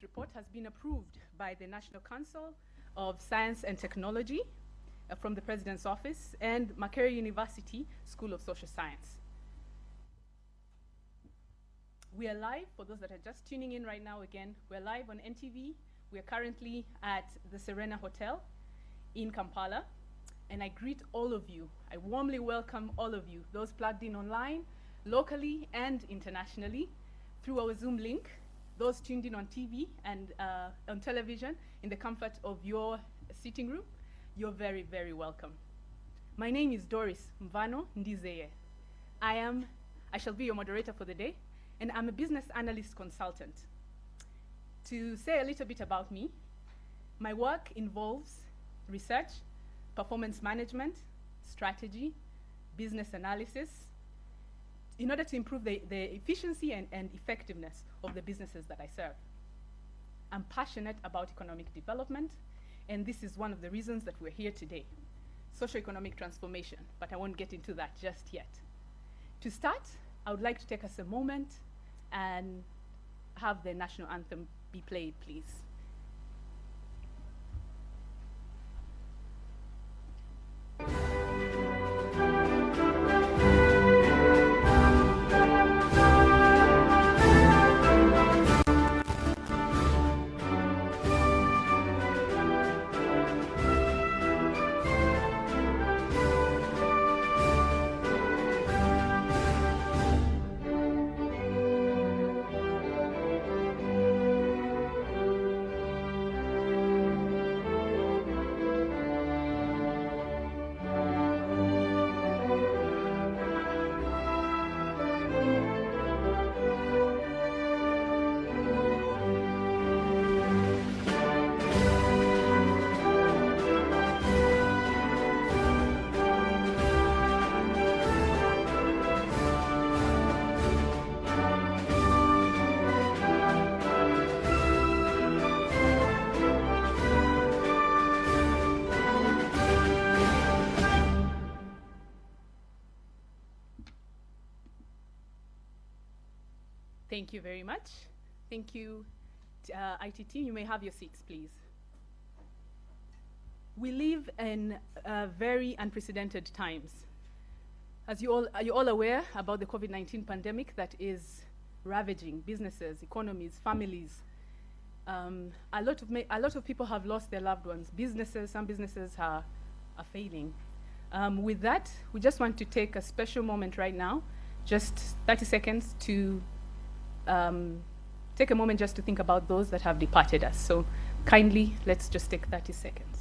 report has been approved by the National Council of Science and Technology from the President's Office and Makerere University School of Social Science. We are live, for those that are just tuning in right now again, we're live on NTV. We are currently at the Serena Hotel in Kampala, and I greet all of you. I warmly welcome all of you, those plugged in online, locally and internationally, through our Zoom link, those tuned in on TV and on television in the comfort of your sitting room. You're very, very welcome. My name is Doris Mvano Ndizeye. I shall be your moderator for the day, and I'm a business analyst consultant. To say a little bit about me, my work involves research, performance management, strategy, business analysis, in order to improve the efficiency and effectiveness of the businesses that I serve. I'm passionate about economic development, and this is one of the reasons that we're here today, socioeconomic transformation, but I won't get into that just yet. To start, I would like to take us a moment and have the national anthem be played, please. Thank you very much. Thank you, IT team. You may have your seats, please. We live in very unprecedented times. Are you all aware about the COVID-19 pandemic that is ravaging businesses, economies, families? A lot of people have lost their loved ones. Some businesses are failing. With that, we just want to take a special moment right now, just 30 seconds to take a moment just to think about those that have departed us. So kindly, let's just take 30 seconds.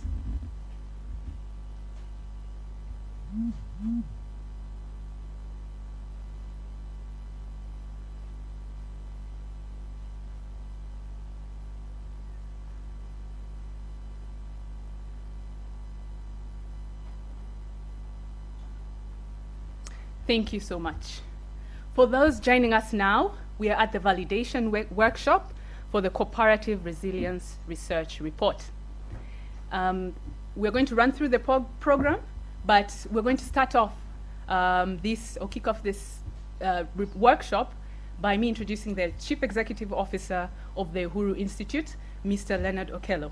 Thank you so much. For those joining us now, we are at the validation workshop for the Cooperative Resilience Research Report. We're going to run through the program, but we're going to start off kick off this workshop by me introducing the Chief Executive Officer of the Uhuru Institute, Mr. Leonard Okello.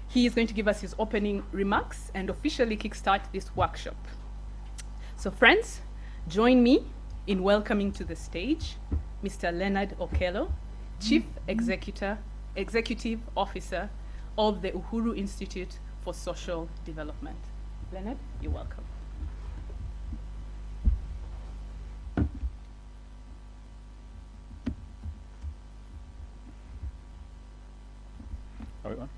He is going to give us his opening remarks and officially kickstart this workshop. So friends, join me in welcoming to the stage Mr. Leonard Okello, Chief Executive Officer of the Uhuru Institute for Social Development. Leonard, you're welcome. Are we on?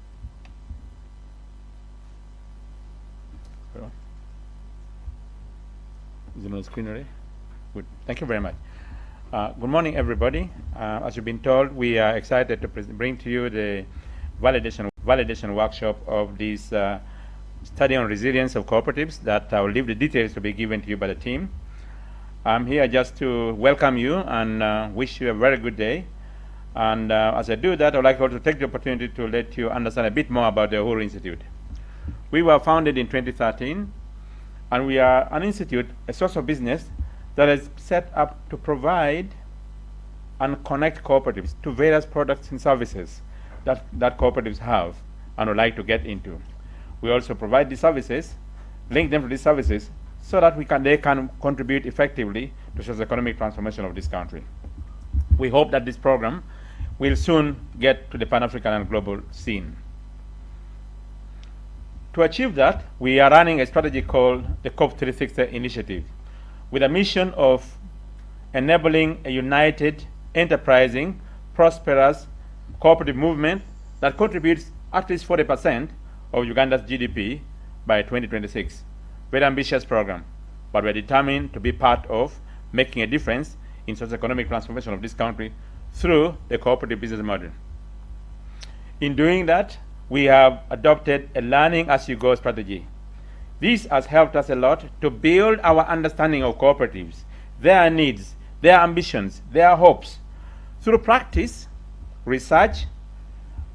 Is it on the screen already? Good. Thank you very much. Good morning, everybody. As you've been told, we are excited to bring to you the validation workshop of this study on resilience of cooperatives that I will leave the details to be given to you by the team. I'm here just to welcome you and wish you a very good day. And as I do that, I'd like also to take the opportunity to let you understand a bit more about the Uhuru Institute. We were founded in 2013, and we are an institute, a source of business that is set up to provide and connect cooperatives to various products and services that cooperatives have and would like to get into. We also provide these services, link them to these services, so that they can contribute effectively to socio-economic transformation of this country. We hope that this program will soon get to the Pan-African and global scene. To achieve that, we are running a strategy called the COP 360 Initiative, with a mission of enabling a united, enterprising, prosperous cooperative movement that contributes at least 40% of Uganda's GDP by 2026. Very ambitious program, but we're determined to be part of making a difference in socio-economic transformation of this country through the cooperative business model. In doing that, we have adopted a learning-as-you-go strategy. This has helped us a lot to build our understanding of cooperatives, their needs, their ambitions, their hopes, through practice, research,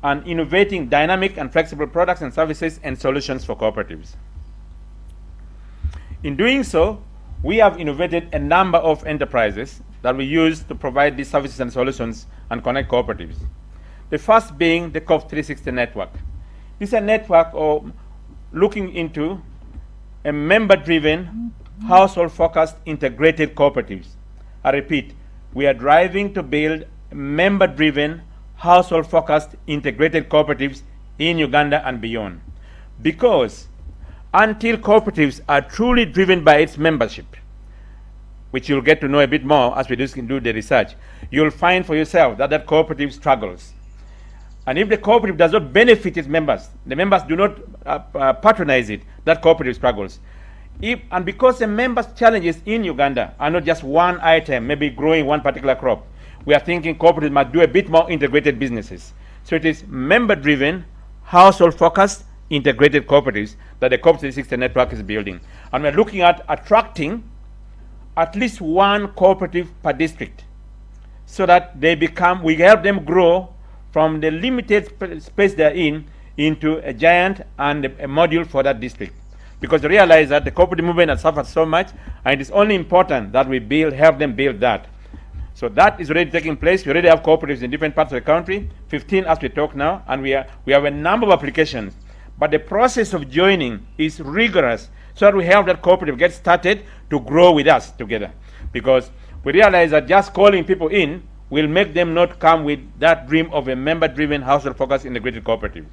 and innovating dynamic and flexible products and services and solutions for cooperatives. In doing so, we have innovated a number of enterprises that we use to provide these services and solutions and connect cooperatives. The first being the COP 360 network. This is a network of looking into a member-driven, household-focused, integrated cooperatives. I repeat, we are driving to build member-driven, household-focused, integrated cooperatives in Uganda and beyond. Because until cooperatives are truly driven by its membership, which you'll get to know a bit more as we do the research, you'll find for yourself that that cooperative struggles. And if the cooperative does not benefit its members, the members do not patronize it, that cooperative struggles. And because the members' challenges in Uganda are not just one item, maybe growing one particular crop, we are thinking cooperatives must do a bit more integrated businesses. So it is member-driven, household-focused, integrated cooperatives that the COP 360 network is building. And we're looking at attracting at least one cooperative per district so that we help them grow from the limited space they're in into a giant and a module for that district. Because they realize that the cooperative movement has suffered so much, and it is only important that we help them build that. So that is already taking place. We already have cooperatives in different parts of the country, 15 as we talk now, and we have a number of applications. But the process of joining is rigorous, so that we help that cooperative get started to grow with us together. Because we realize that just calling people in will make them not come with that dream of a member-driven, household-focused integrated cooperative.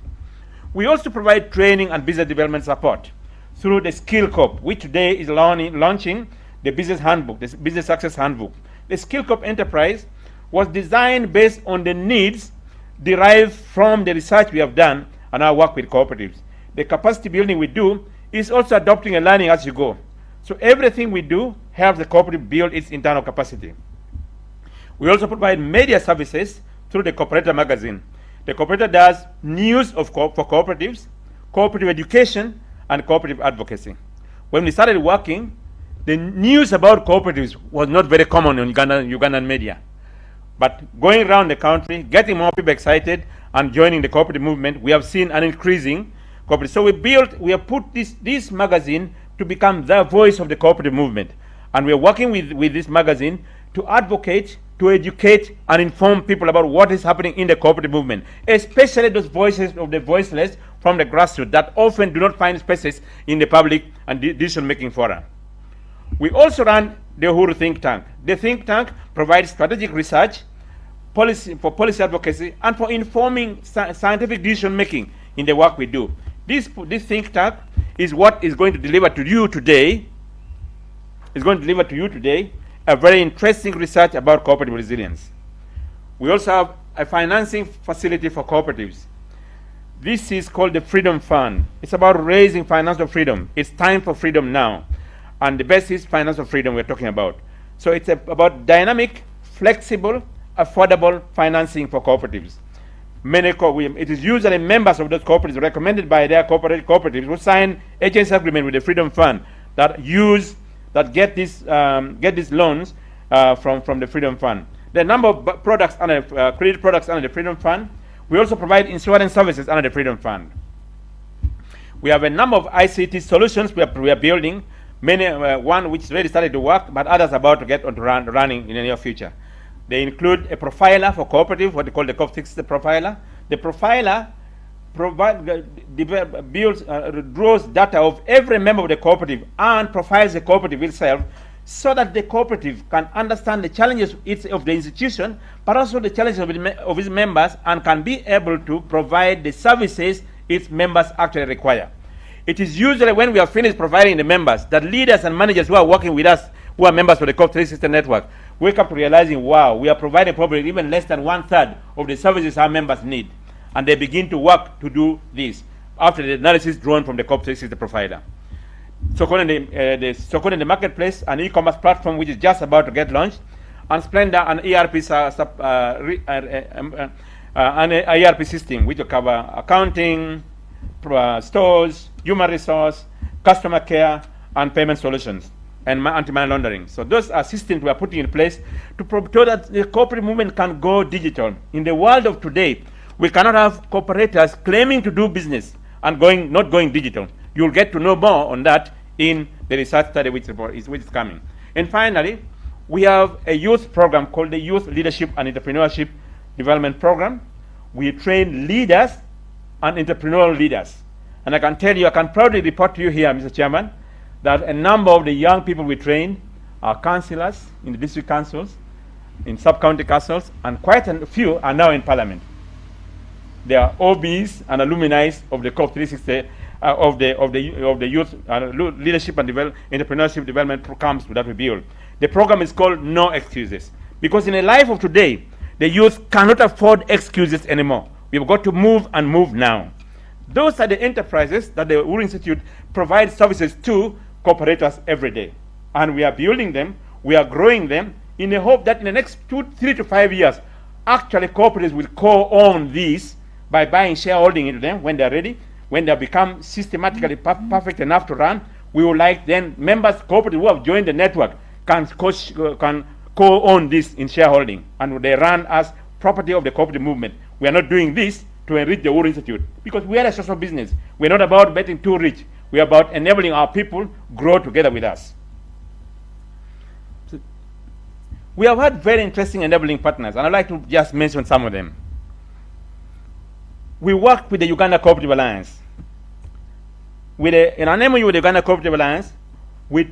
We also provide training and business development support through the Skill Corp, which today is launching the Business Handbook, the Business Success Handbook. The Skill Corp enterprise was designed based on the needs derived from the research we have done and our work with cooperatives. The capacity building we do is also adopting a learning as you go. So everything we do helps the cooperative build its internal capacity. We also provide media services through the Cooperative magazine. The Cooperative does news for cooperatives, cooperative education, and cooperative advocacy. When we started working, the news about cooperatives was not very common in Ugandan media. But going around the country, getting more people excited and joining the cooperative movement, we have seen an increasing cooperative. So we have put this magazine to become the voice of the cooperative movement. And we are working with this magazine to advocate, to educate, and inform people about what is happening in the cooperative movement, especially those voices of the voiceless from the grassroots that often do not find spaces in the public and decision-making fora. We also run the Uhuru think tank. The think tank provides strategic research, policy advocacy, and for informing scientific decision-making in the work we do. This think tank is what is going to deliver to you today. A very interesting research about cooperative resilience. We also have a financing facility for cooperatives. This is called the Freedom Fund. It's about raising financial freedom. It's time for freedom now. And the best is financial freedom we're talking about. So it's about dynamic, flexible, affordable financing for cooperatives. It is usually members of those cooperatives recommended by their cooperatives who sign agency agreement with the Freedom Fund that get these loans from the Freedom Fund. There are a number of products credit products under the Freedom Fund. We also provide insurance services under the Freedom Fund. We have a number of ICT solutions we are building. One which already started to work, but others about to get onto running in the near future. They include a profiler for cooperative, what they call the COP 360 profiler. The profiler draws data of every member of the cooperative and profiles the cooperative itself, so that the cooperative can understand the challenges of the institution, but also the challenges of its members, and can be able to provide the services its members actually require. It is usually when we have finished providing the members that leaders and managers who are working with us, who are members of the COP 360 network, wake up to realizing, wow, we are providing probably even less than 1/3 of the services our members need. And they begin to work to do this after the analysis drawn from the COP 360 profiler. Sokone in the marketplace, an e-commerce platform which is just about to get launched, and Splendor, an ERP system which will cover accounting, stores, human resource, customer care, and payment solutions, and anti-money laundering. So those are systems we are putting in place so that the cooperative movement can go digital. In the world of today, we cannot have cooperators claiming to do business and not going digital. You'll get to know more on that in the research study which is coming. And finally, we have a youth program called the Youth Leadership and Entrepreneurship Development Program. We train leaders and entrepreneurial leaders. And I can tell you, I can proudly report to you here, Mr. Chairman, that a number of the young people we train are councillors in the district councils, in sub-county councils, and quite a few are now in parliament. They are OBs and alumni of the COP 360 of the Youth Leadership and Entrepreneurship Development Programs that we build. The program is called No Excuses, because in the life of today, the youth cannot afford excuses anymore. We've got to move and move now. Those are the enterprises that the Uhuru Institute provides services to cooperators every day. And we are building them, we are growing them, in the hope that in the next 3 to 5 years, actually cooperatives will co-own these by buying shareholding into them when they're ready. When they become systematically perfect enough to run, we would like then members, cooperatives who have joined the network can co-own this in shareholding, and they run as property of the cooperative movement. We are not doing this to enrich the Uhuru Institute, because we are a social business. We're not about getting too rich. We are about enabling our people grow together with us. So we have had very interesting enabling partners, and I'd like to just mention some of them. We work with the Uganda Cooperative Alliance. In an MOU with the Uganda Cooperative Alliance, we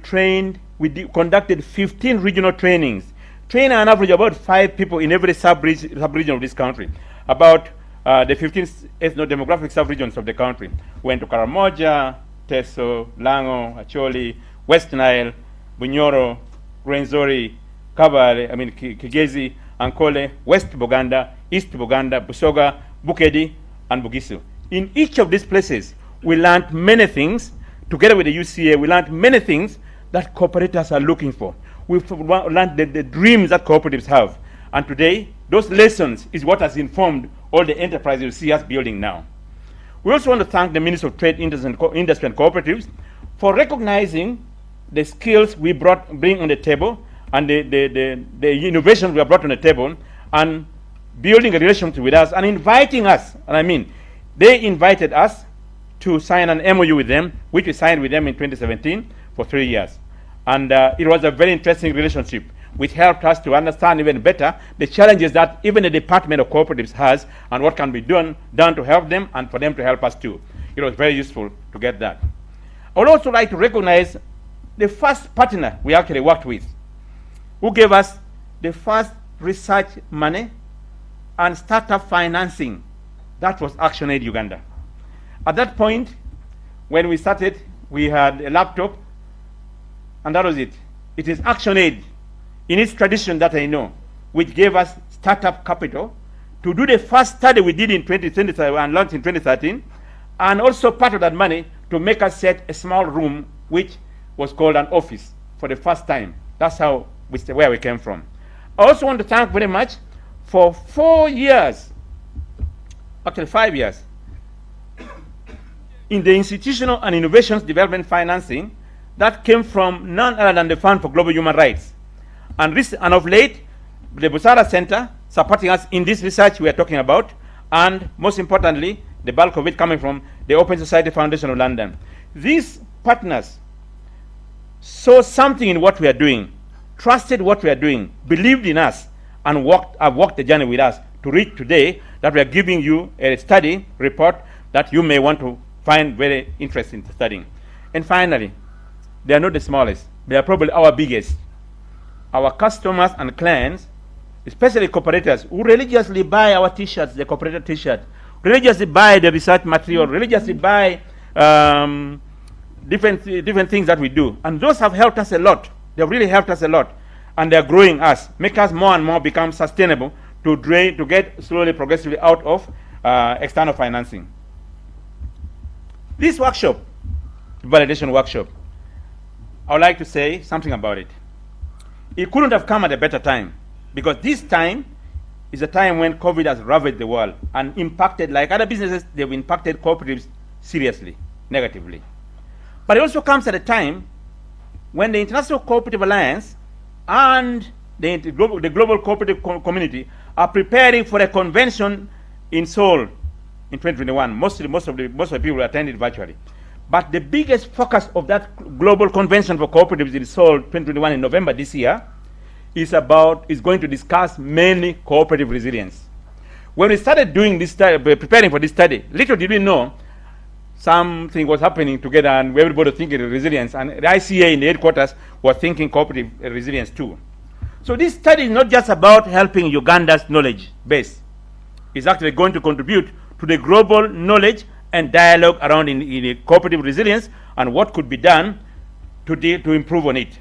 conducted 15 regional trainings, training an average about 5 people in every sub-region of this country, about the 15 ethno-demographic sub-regions of the country. We went to Karamoja, Teso, Lango, Acholi, West Nile, Bunyoro, Rwenzori, Kabale, Kigezi, Ankole, West Buganda, East Buganda, Busoga, Bukedi, and Bugisu. In each of these places, we learned many things. Together with the UCA, we learned many things that cooperators are looking for. We've learned the dreams that cooperatives have. And today, those lessons is what has informed all the enterprises you see us building now. We also want to thank the Minister of Trade, Industry and Cooperatives for recognizing the skills we bring on the table and the innovations we have brought on the table, and building a relationship with us and inviting us. And they invited us to sign an MOU with them, which we signed with them in 2017 for 3 years. And it was a very interesting relationship, which helped us to understand even better the challenges that even the Department of Cooperatives has, and what can be done to help them and for them to help us too. It was very useful to get that. I would also like to recognize the first partner we actually worked with, who gave us the first research money and startup financing. That was ActionAid Uganda. At that point, when we started, we had a laptop, and that was it. It is ActionAid, in its tradition that I know, which gave us startup capital to do the first study we did in 2020 and launched in 2013, and also part of that money to make us set a small room, which was called an office for the first time. That's where we came from. I also want to thank very much for 4 years, actually 5 years, in the institutional and innovations development financing that came from none other than the Fund for Global Human Rights. And of late, the Busara Center supporting us in this research we are talking about, and most importantly, the bulk of it coming from the Open Society Foundation of London. These partners saw something in what we are doing, trusted what we are doing, believed in us, and have walked the journey with us to reach today that we are giving you a study report that you may want to find very interesting studying. And finally, they are not the smallest. They are probably our biggest. Our customers and clients, especially cooperators, who religiously buy our T-shirts, the cooperative T-shirt, religiously buy the research material, religiously buy different things that we do. And those have helped us a lot. They have really helped us a lot. And they're growing us, make us more and more become sustainable to get slowly, progressively out of external financing. This workshop, validation workshop, I would like to say something about it. It couldn't have come at a better time, because this time is a time when COVID has ravaged the world and impacted, like other businesses, they've impacted cooperatives seriously, negatively. But it also comes at a time when the International Cooperative Alliance and the global cooperative community are preparing for a convention in Seoul in 2021. Most of the people attended virtually. But the biggest focus of that global convention for cooperatives in Seoul 2021 in November this year is going to discuss mainly cooperative resilience. When we started doing this study, preparing for this study, little did we know something was happening together, and everybody was thinking resilience, and the ICA in the headquarters was thinking cooperative resilience too. So this study is not just about helping Uganda's knowledge base. It's actually going to contribute to the global knowledge and dialogue around in cooperative resilience and what could be done to improve on it.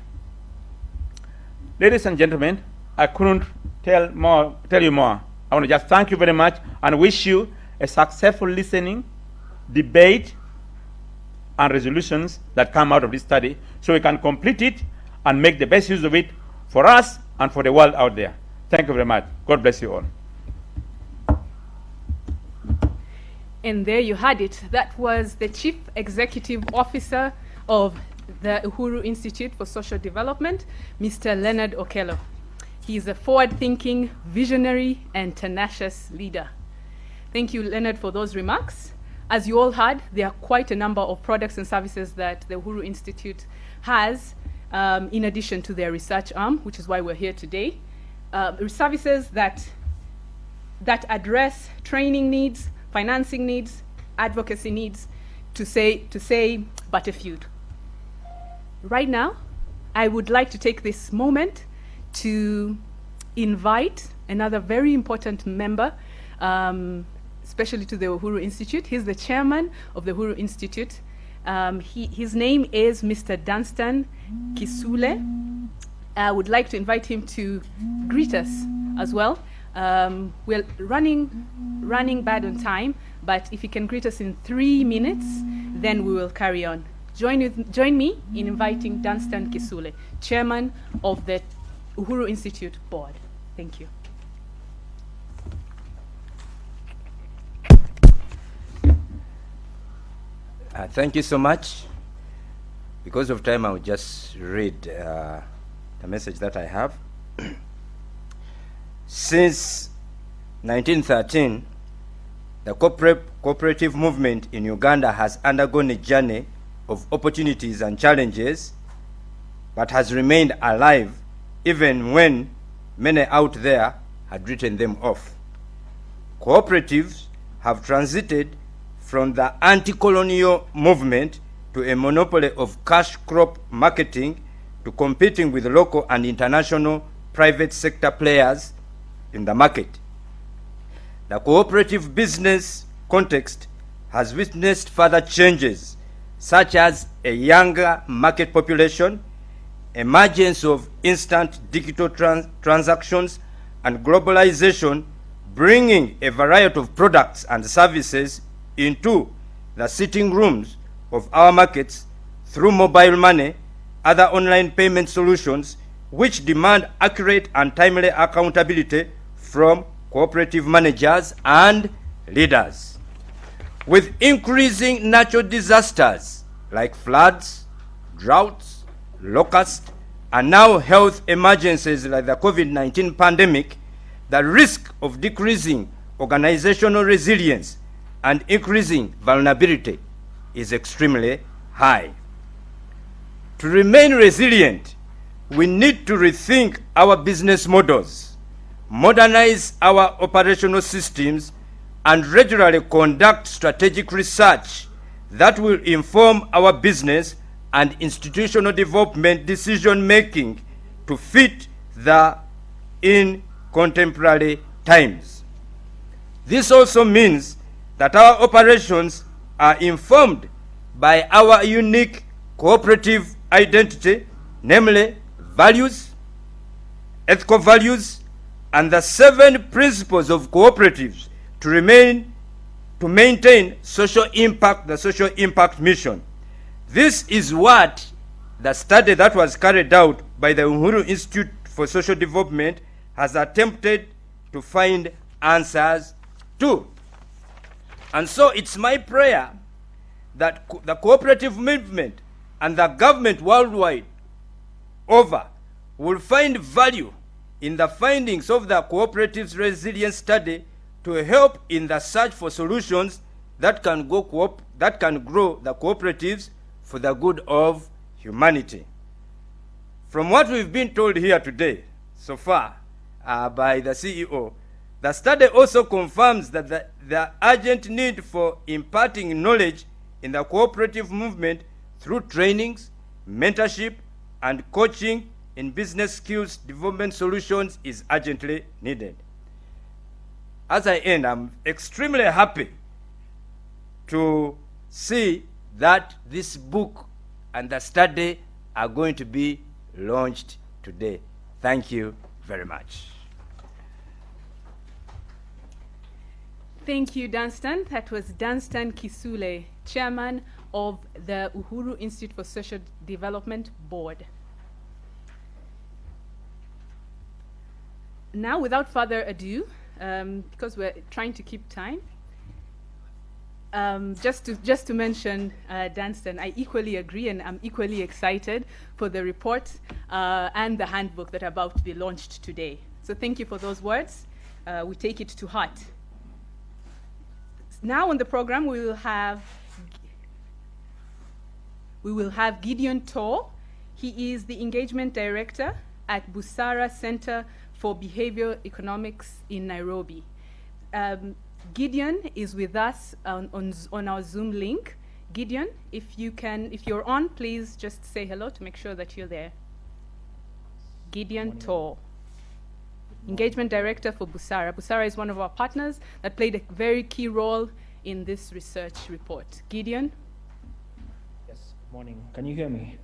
Ladies and gentlemen, I couldn't tell you more. I want to just thank you very much and wish you a successful listening, debate, and resolutions that come out of this study, so we can complete it and make the best use of it for us and for the world out there. Thank you very much. God bless you all. And there you had it. That was the Chief Executive Officer of the Uhuru Institute for Social Development, Mr. Leonard Okello. He is a forward-thinking, visionary, and tenacious leader. Thank you, Leonard, for those remarks. As you all heard, there are quite a number of products and services that the Uhuru Institute has, in addition to their research arm, which is why we're here today. Services that address training needs, financing needs, advocacy needs, to say but a few. Right now, I would like to take this moment to invite another very important member, especially to the Uhuru Institute. He's the chairman of the Uhuru Institute. His name is Mr. Dunstan Kisule. I would like to invite him to greet us as well. We're running bad on time, but if you can greet us in 3 minutes, then we will carry on. Join me in inviting Dunstan Kisule, chairman of the Uhuru Institute board. Thank you. Thank you so much. Because of time, I will just read the message that I have. Since 1913, the cooperative movement in Uganda has undergone a journey of opportunities and challenges, but has remained alive even when many out there had written them off. Cooperatives have transited from the anti-colonial movement to a monopoly of cash crop marketing to competing with local and international private sector players in the market. The cooperative business context has witnessed further changes, such as a younger market population, emergence of instant digital transactions, and globalization, bringing a variety of products and services into the sitting rooms of our markets through mobile money, other online payment solutions, which demand accurate and timely accountability from cooperative managers and leaders. With increasing natural disasters like floods, droughts, locusts, and now health emergencies like the COVID-19 pandemic, the risk of decreasing organizational resilience and increasing vulnerability is extremely high. To remain resilient, we need to rethink our business models, modernize our operational systems, and regularly conduct strategic research that will inform our business and institutional development decision-making to fit in contemporary times. This also means that our operations are informed by our unique cooperative identity, namely values, ethical values, and the 7 principles of cooperatives to maintain social impact, the social impact mission. This is what the study that was carried out by the Uhuru Institute for Social Development has attempted to find answers to. And so it's my prayer that the cooperative movement and the government worldwide over will find value in the findings of the cooperatives resilience study to help in the search for solutions that can grow the cooperatives for the good of humanity. From what we've been told here today so far by the CEO, the study also confirms that the urgent need for imparting knowledge in the cooperative movement through trainings, mentorship, and coaching in business skills development solutions is urgently needed. As I end, I'm extremely happy to see that this book and the study are going to be launched today. Thank you very much. Thank you, Dunstan. That was Dunstan Kisule, Chairman of the Uhuru Institute for Social Development Board. Now, without further ado, because we're trying to keep time, just to mention, Dunstan, I equally agree and I'm equally excited for the report and the handbook that are about to be launched today. So thank you for those words. We take it to heart. Now on the program, we will have Gideon Tor. He is the Engagement Director at Busara Center for Behavioral Economics in Nairobi. Gideon is with us on our Zoom link. Gideon, if you're on, please just say hello to make sure that you're there. Gideon Tor, Engagement Director for Busara. Busara is one of our partners that played a very key role in this research report. Gideon? Yes, morning. Can you hear me?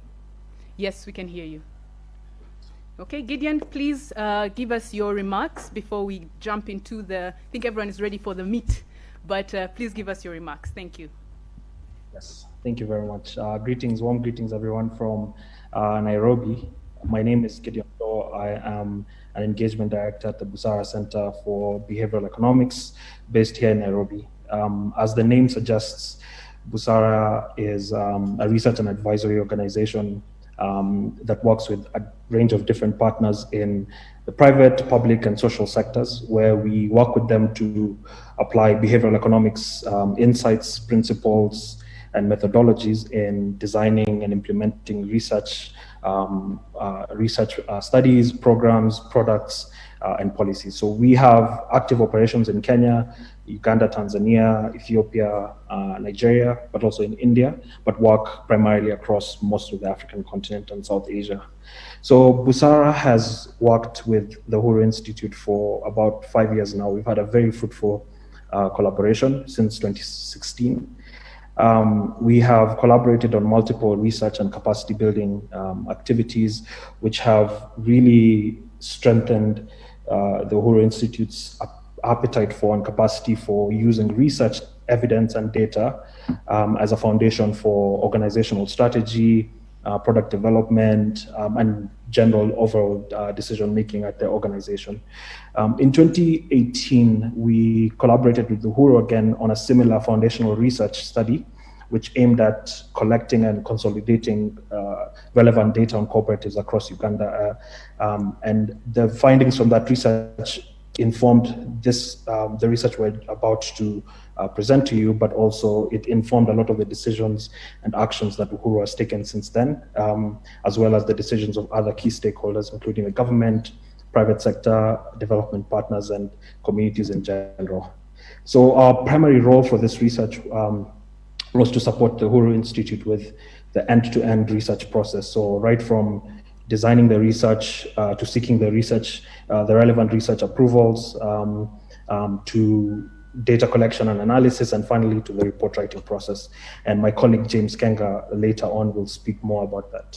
Yes, we can hear you. Okay, Gideon, please give us your remarks before we jump into I think everyone is ready for the meat, but please give us your remarks. Thank you. Yes, thank you very much. Greetings, warm greetings, everyone from Nairobi. My name is Gideon Tor. I am an engagement director at the Busara Center for Behavioral Economics based here in Nairobi. As the name suggests, Busara is a research and advisory organization that works with a range of different partners in the private, public, and social sectors, where we work with them to apply behavioral economics insights, principles, and methodologies in designing and implementing research studies, programs, products, and policies. So we have active operations in Kenya, Uganda, Tanzania, Ethiopia, Nigeria, but also in India, but work primarily across most of the African continent and South Asia. So Busara has worked with the Uhuru Institute for about 5 years now. We've had a very fruitful collaboration since 2016. We have collaborated on multiple research and capacity building activities, which have really strengthened the Uhuru Institute's appetite for and capacity for using research, evidence, and data as a foundation for organizational strategy, product development, and general overall decision-making at the organization. In 2018, we collaborated with Uhuru again on a similar foundational research study, which aimed at collecting and consolidating relevant data on cooperatives across Uganda. And the findings from that research informed the research we're about to present to you, but also it informed a lot of the decisions and actions that Uhuru has taken since then, as well as the decisions of other key stakeholders, including the government, private sector, development partners, and communities in general. So our primary role for this research was to support the Uhuru Institute with the end-to-end research process. So right from designing the research to seeking the research, the relevant research approvals, to data collection and analysis, and finally to the report writing process. And my colleague James Kenga later on will speak more about that.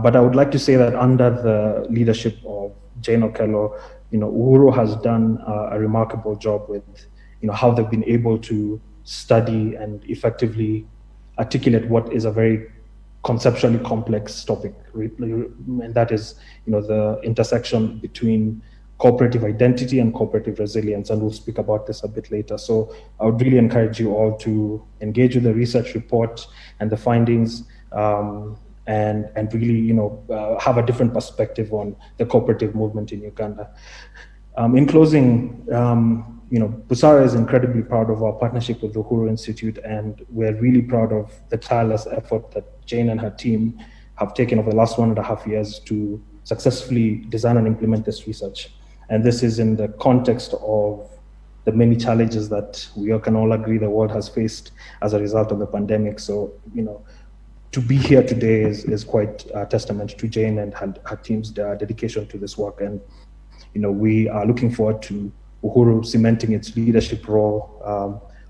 But I would like to say that under the leadership of Jane Okello, Uhuru has done a remarkable job with how they've been able to study and effectively articulate what is a very conceptually complex topic, and that is the intersection between cooperative identity and cooperative resilience, and we'll speak about this a bit later. So I would really encourage you all to engage with the research report and the findings, and really have a different perspective on the cooperative movement in Uganda. In closing, Busara is incredibly proud of our partnership with the Uhuru Institute, and we're really proud of the tireless effort that Jane and her team have taken over the last 1.5 years to successfully design and implement this research. And this is in the context of the many challenges that we can all agree the world has faced as a result of the pandemic. So, to be here today is quite a testament to Jane and her team's dedication to this work. And, we are looking forward to Uhuru cementing its leadership role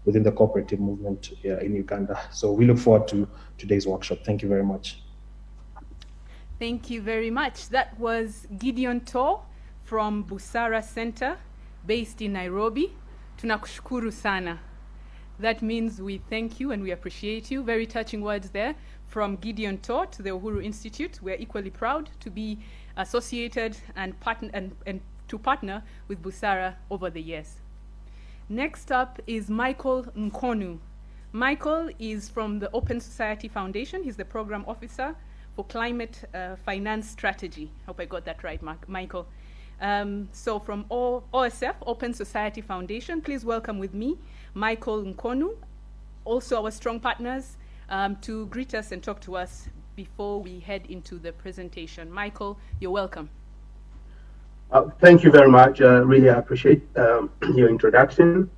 within the cooperative movement in Uganda. So we look forward to today's workshop. Thank you very much. Thank you very much. That was Gideon Tor from Busara Center, based in Nairobi. Tunakushukuru sana. That means we thank you and we appreciate you. Very touching words there from Gideon Tor to the Uhuru Institute. We're equally proud to be associated and to partner with Busara over the years. Next up is Michael Nkonu. Michael is from the Open Society Foundation. He's the program officer for climate finance strategy. Hope I got that right, Michael. So from OSF, Open Society Foundation, please welcome with me Michael Nkonu, also our strong partners, to greet us and talk to us before we head into the presentation. Michael, you're welcome. Thank you very much. Really appreciate your introduction.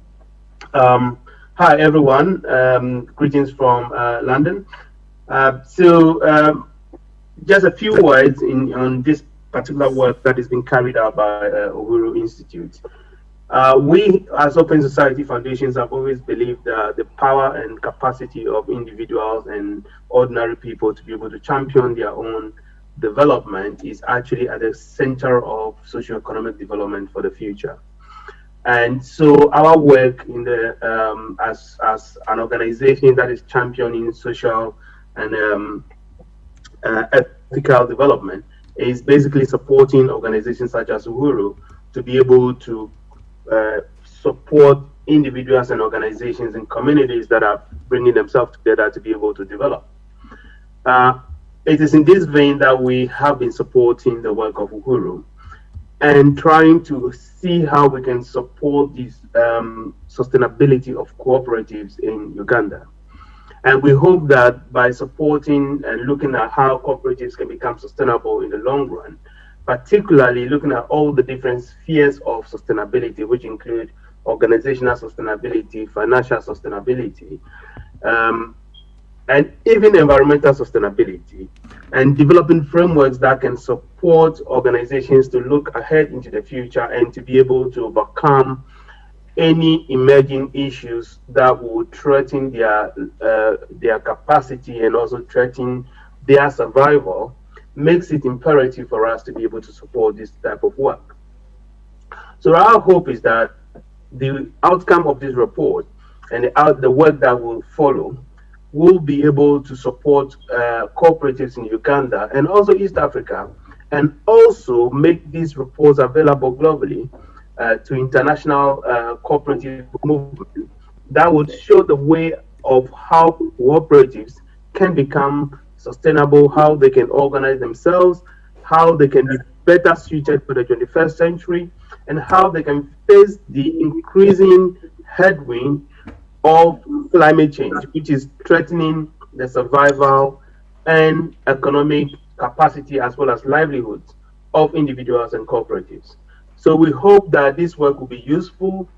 Hi, everyone. Greetings from London. Just a few words on this particular work that is being carried out by Uhuru Institute. We, as Open Society Foundations, have always believed that the power and capacity of individuals and ordinary people to be able to champion their own development is actually at the center of socio-economic development for the future. And so our work in the as an organization that is championing social and ethical development is basically supporting organizations such as Uhuru to be able to support individuals and organizations and communities that are bringing themselves together to be able to develop. It is in this vein that we have been supporting the work of Uhuru and trying to see how we can support this sustainability of cooperatives in Uganda. And we hope that by supporting and looking at how cooperatives can become sustainable in the long run, particularly looking at all the different spheres of sustainability, which include organizational sustainability, financial sustainability, and even environmental sustainability, and developing frameworks that can support organizations to look ahead into the future and to be able to overcome any emerging issues that would threaten their capacity and also threaten their survival, makes it imperative for us to be able to support this type of work. So our hope is that the outcome of this report and the work that will follow will be able to support cooperatives in Uganda and also East Africa, and also make these reports available globally to international cooperative movement that would show the way of how cooperatives can become sustainable, how they can organize themselves, how they can be better suited for the 21st century, and how they can face the increasing headwind of climate change, which is threatening the survival and economic capacity as well as livelihoods of individuals and cooperatives. So we hope that this work will be useful.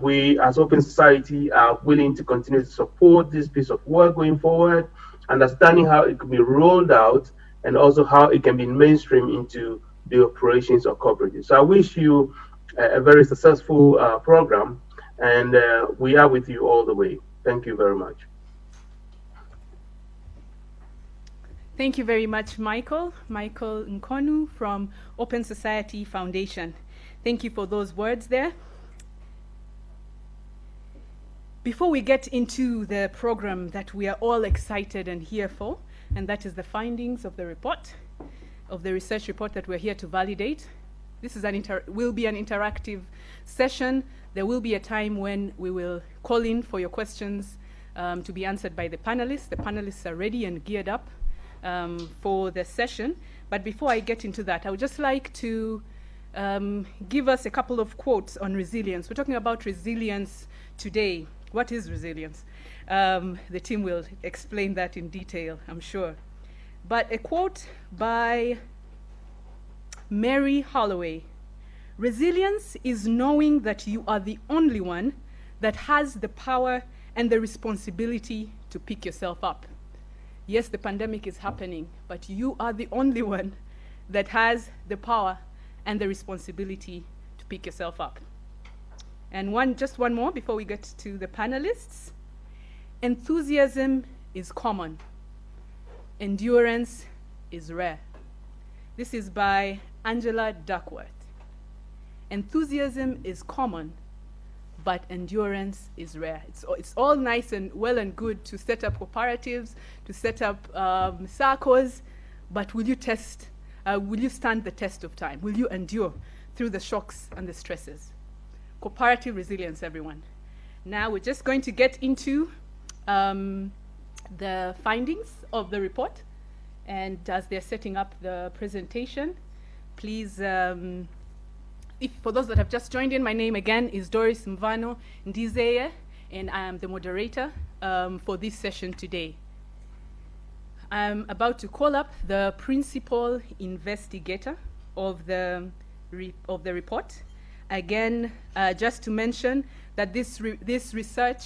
We, as Open Society, are willing to continue to support this piece of work going forward, understanding how it could be rolled out and also how it can be mainstream into the operations of cooperatives. So I wish you a very successful program, and we are with you all the way. Thank you very much. Thank you very much, Michael. Michael Nkonu from Open Society Foundation. Thank you for those words there. Before we get into the program that we are all excited and here for, and that is the findings of the report, of the research report that we're here to validate. This is will be an interactive session. There will be a time when we will call in for your questions to be answered by the panelists. The panelists are ready and geared up for the session. But before I get into that, I would just like to give us a couple of quotes on resilience. We're talking about resilience today. What is resilience? The team will explain that in detail, I'm sure. But a quote by Mary Holloway. Resilience is knowing that you are the only one that has the power and the responsibility to pick yourself up. Yes, the pandemic is happening, but you are the only one that has the power and the responsibility to pick yourself up. And just one more before we get to the panelists. Enthusiasm is common. Endurance is rare. This is by Angela Duckworth. Enthusiasm is common, but endurance is rare. It's all nice and well and good to set up cooperatives, to set up circles, but will you stand the test of time? Will you endure through the shocks and the stresses? Cooperative resilience, everyone. Now we're just going to get into the findings of the report. And as they're setting up the presentation, please, for those that have just joined in, my name again is Doris Mvano Ndizeye, and I am the moderator for this session today. I'm about to call up the principal investigator of the report. Again, just to mention that this research,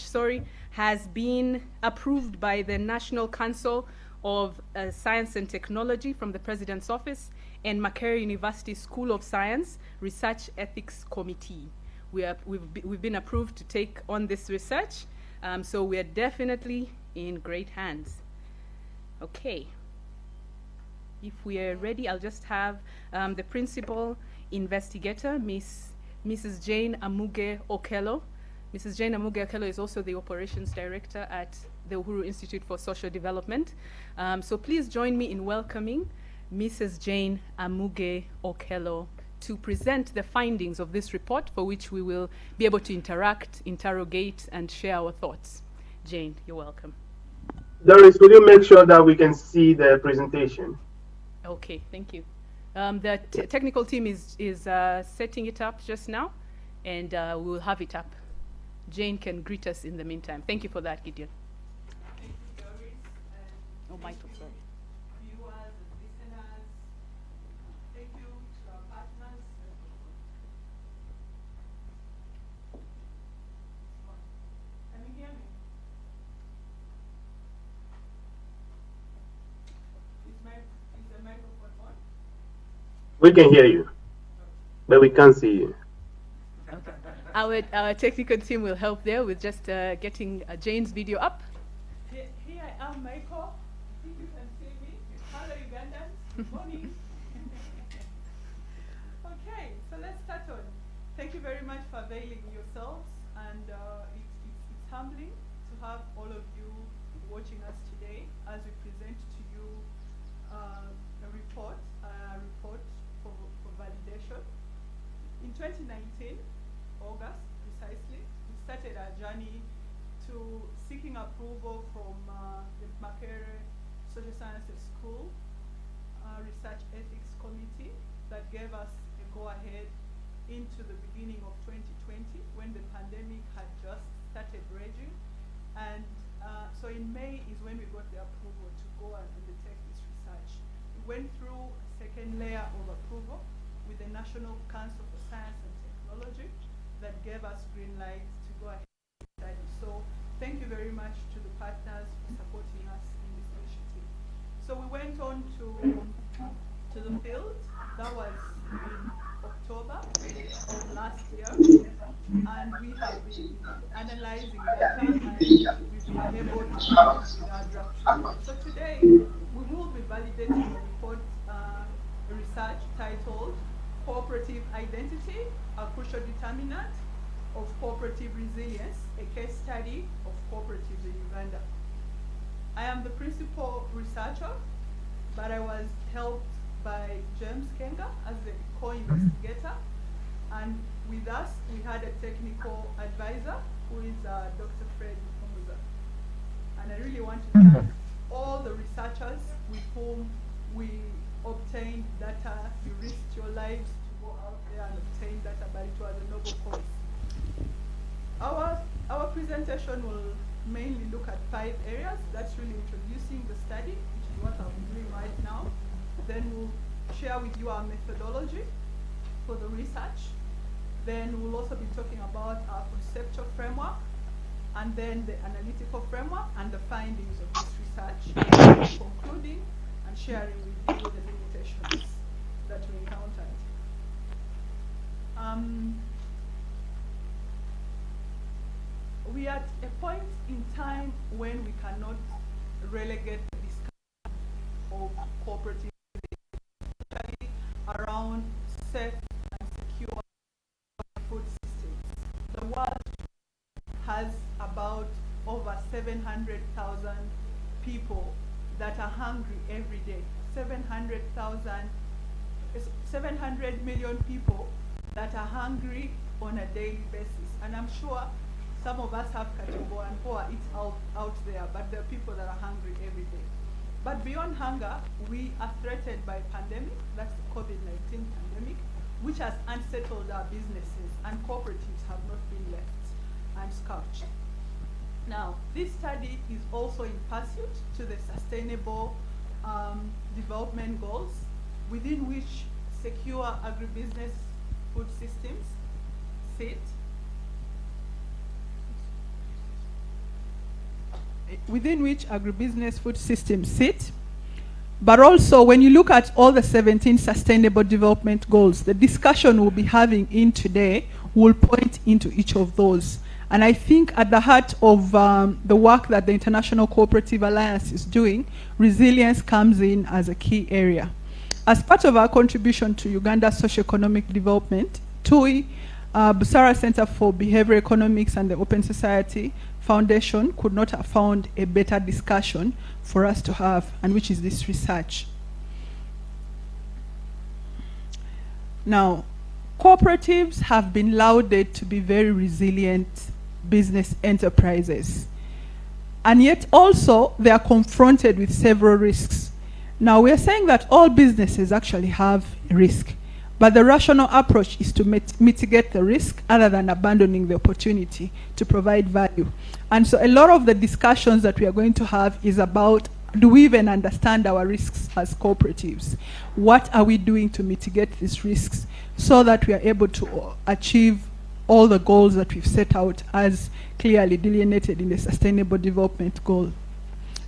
has been approved by the National Council of Science and Technology from the President's Office and Makerere University School of Science Research Ethics Committee. We've been approved to take on this research, so we are definitely in great hands. Okay. If we are ready, I'll just have the principal investigator, Mrs. Jane Amuge Okello. Mrs. Jane Amuge Okello is also the operations director at the Uhuru Institute for Social Development. So please join me in welcoming Mrs. Jane Amuge Okello to present the findings of this report, for which we will be able to interact, interrogate, and share our thoughts. Jane, you're welcome. Doris, will you make sure that we can see the presentation? Okay, thank you. The technical team is setting it up just now, and we'll have it up. Jane can greet us in the meantime. Thank you for that, Gideon. Thank you, Doris. Oh, Michael, sorry. Viewers and listeners, thank you to our partners. Can you hear me? Is the microphone on? We can hear you, but we can't see you. Okay. Our technical team will help there with just getting Jane's video up. Here I am, Michael. I think you can see me. Hello, Ugandans. Good morning. Okay, so let's start on. Thank you very much for availing yourselves, and it's humbling to have all of you watching us today as we present to you a report for validation. In 2019, August precisely, we started our journey to seeking approval from the Makerere Social Sciences School Research Ethics Committee that gave us a go-ahead into the beginning of 2020 when the pandemic had just started raging. And so in May is when we got the approval to go and undertake this research. We went through a second layer of approval with the National Council for Science and Technology that gave us green light to go ahead and study. So thank you very much to the partners for supporting us in this initiative. So we went on to the field. That was in October of last year, and we have been analyzing data, and we've been able to come up with our draft report. So today we will be validating a report, a research titled Cooperative Identity, a Crucial Determinant of Cooperative Resilience, a case study of cooperatives in Uganda. I am the principal researcher, but I was helped by James Kenga as the co-investigator, and with us we had a technical advisor who is Dr. Fred Muza. And I really want to thank all the researchers with whom we obtained data. You risked your lives to go out there and obtain data, but it was a noble cause. Our presentation will mainly look at 5 areas. That's really introducing the study, which is what I'm doing right now. Then we'll share with you our methodology for the research. Then we'll also be talking about our conceptual framework, and then the analytical framework and the findings of this research, concluding and sharing with you the limitations that we encountered. We are at a point in time when we cannot relegate the discussion of cooperative around safe and secure food systems. The world has about over 700,000 people that are hungry every day. 700 million people that are hungry on a daily basis. And I'm sure some of us have katumbo and poor eat out there, but there are people that are hungry every day. But beyond hunger, we are threatened by a pandemic, that's the COVID-19 pandemic, which has unsettled our businesses, and cooperatives have not been left unscorched. Now, this study is also in pursuit to the Sustainable Development Goals, within which secure agribusiness food systems sit. Within which agribusiness food systems sit. But also, when you look at all the 17 Sustainable Development Goals, the discussion we'll be having in today will point into each of those. And I think at the heart of the work that the International Cooperative Alliance is doing, resilience comes in as a key area. As part of our contribution to Uganda's socio-economic development, TUI, Busara Center for Behavioral Economics and the Open Society Foundation could not have found a better discussion for us to have, and which is this research. Now, cooperatives have been lauded to be very resilient business enterprises, and yet also they are confronted with several risks. Now, we are saying that all businesses actually have a risk, but the rational approach is to mitigate the risk other than abandoning the opportunity to provide value. And so a lot of the discussions that we are going to have is about, do we even understand our risks as cooperatives? What are we doing to mitigate these risks so that we are able to achieve all the goals that we've set out as clearly delineated in the Sustainable Development Goal?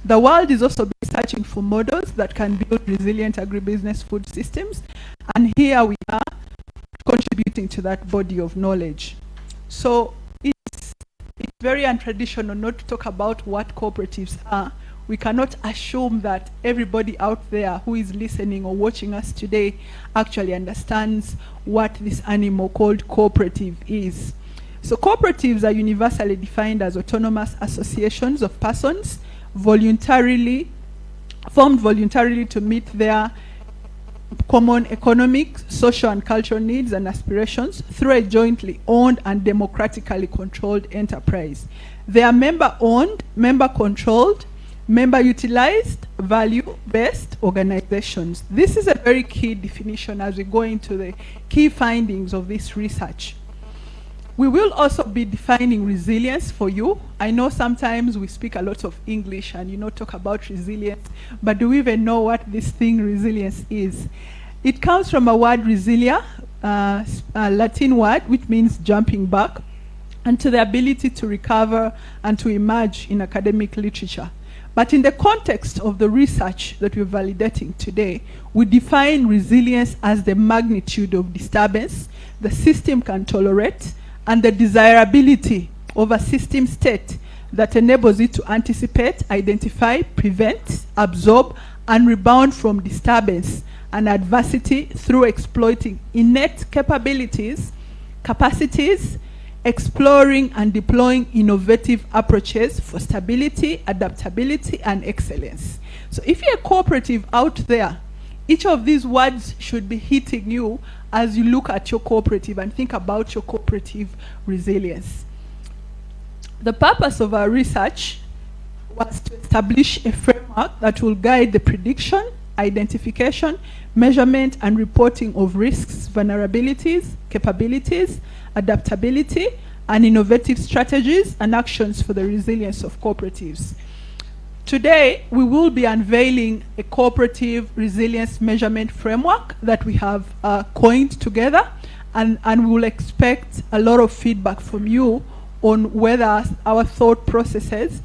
The world is also searching for models that can build resilient agribusiness food systems, and here we are contributing to that body of knowledge. So it's very untraditional not to talk about what cooperatives are. We cannot assume that everybody out there who is listening or watching us today actually understands what this animal called cooperative is. So cooperatives are universally defined as autonomous associations of persons formed voluntarily to meet their common economic, social and cultural needs and aspirations through a jointly owned and democratically controlled enterprise. They are member-owned, member-controlled, member-utilized, value-based organizations. This is a very key definition as we go into the key findings of this research. We will also be defining resilience for you. I know sometimes we speak a lot of English and talk about resilience, but do we even know what this thing resilience is? It comes from a word resilia, a Latin word which means jumping back, and to the ability to recover and to emerge in academic literature. But in the context of the research that we're validating today, we define resilience as the magnitude of disturbance the system can tolerate and the desirability of a system state that enables it to anticipate, identify, prevent, absorb, and rebound from disturbance and adversity through exploiting innate capabilities, capacities, exploring and deploying innovative approaches for stability, adaptability, and excellence. So if you're a cooperative out there, each of these words should be hitting you as you look at your cooperative and think about your cooperative resilience. The purpose of our research was to establish a framework that will guide the prediction, identification, measurement, and reporting of risks, vulnerabilities, capabilities, adaptability, and innovative strategies and actions for the resilience of cooperatives. Today, we will be unveiling a cooperative resilience measurement framework that we have coined together, and we will expect a lot of feedback from you on whether our thought processes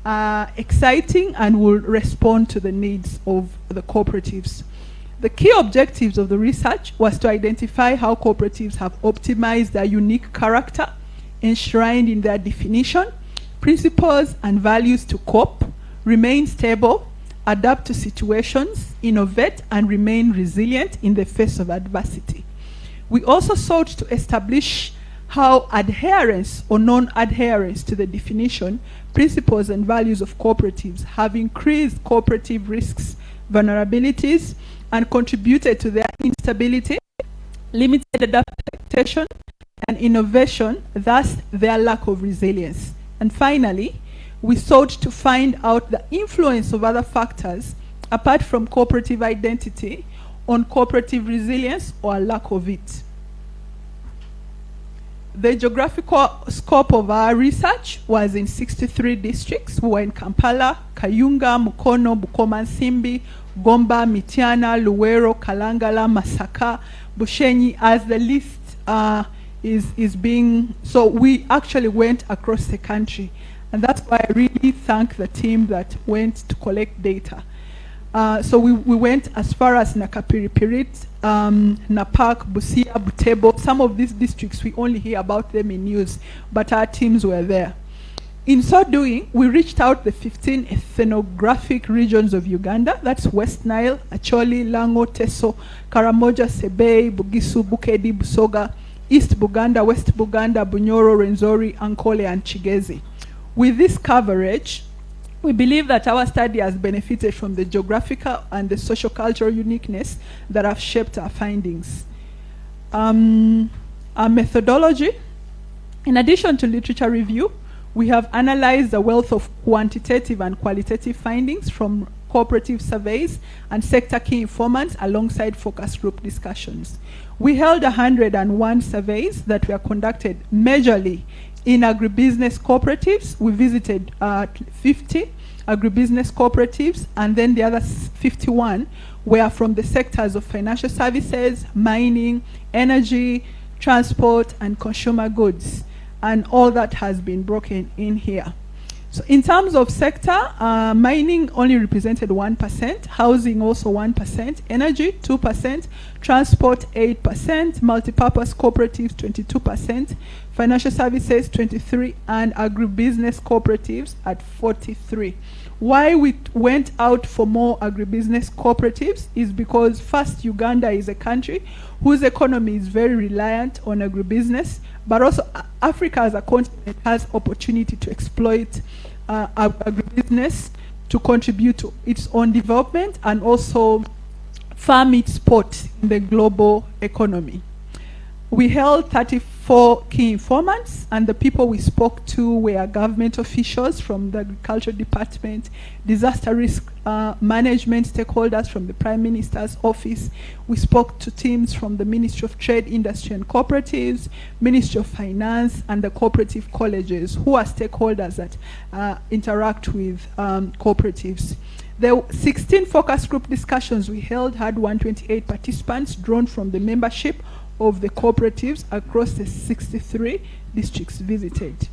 are exciting and will respond to the needs of the cooperatives. The key objectives of the research was to identify how cooperatives have optimized their unique character, enshrined in their definition, principles and values to cope, remain stable, adapt to situations, innovate, and remain resilient in the face of adversity. We also sought to establish how adherence or non-adherence to the definition, principles, and values of cooperatives have increased cooperative risks, vulnerabilities, and contributed to their instability, limited adaptation, and innovation, thus their lack of resilience. And finally, we sought to find out the influence of other factors apart from cooperative identity on cooperative resilience or a lack of it. The geographical scope of our research was in 63 districts. We were in Kampala, Kayunga, Mukono, Bukoma, Nsimbi, Gomba, Mityana, Luwero, Kalangala, Masaka, Bushenyi, as the list is being. So we actually went across the country. And that's why I really thank the team that went to collect data. So we went as far as Nakapiripirit, Napak, Busia, Butebo. Some of these districts, we only hear about them in news, but our teams were there. In so doing, we reached out the 15 ethnographic regions of Uganda. That's West Nile, Acholi, Lango, Teso, Karamoja, Sebei, Bugisu, Bukedi, Busoga, East Buganda, West Buganda, Bunyoro, Renzori, Ankole, and Chigezi. With this coverage, we believe that our study has benefited from the geographical and the socio-cultural uniqueness that have shaped our findings. Our methodology, in addition to literature review, we have analyzed the wealth of quantitative and qualitative findings from cooperative surveys and sector key informants alongside focus group discussions. We held 101 surveys that were conducted majorly in agribusiness cooperatives. We visited 50 agribusiness cooperatives, and then the other 51 were from the sectors of financial services, mining, energy, transport, and consumer goods. And all that has been broken in here. So in terms of sector, mining only represented 1%, housing also 1%, energy 2%, transport 8%, multipurpose cooperatives 22%, financial services 23%, and agribusiness cooperatives at 43%. Why we went out for more agribusiness cooperatives is because first, Uganda is a country whose economy is very reliant on agribusiness, but also Africa as a continent has opportunity to exploit agribusiness to contribute to its own development and also farm its spot in the global economy. We held 34 4 key informants, and the people we spoke to were government officials from the Agriculture Department, disaster risk management stakeholders from the Prime Minister's office. We spoke to teams from the Ministry of Trade, Industry and Cooperatives, Ministry of Finance, and the cooperative colleges, who are stakeholders that interact with cooperatives. The 16 focus group discussions we held had 128 participants drawn from the membership of the cooperatives across the 63 districts visited.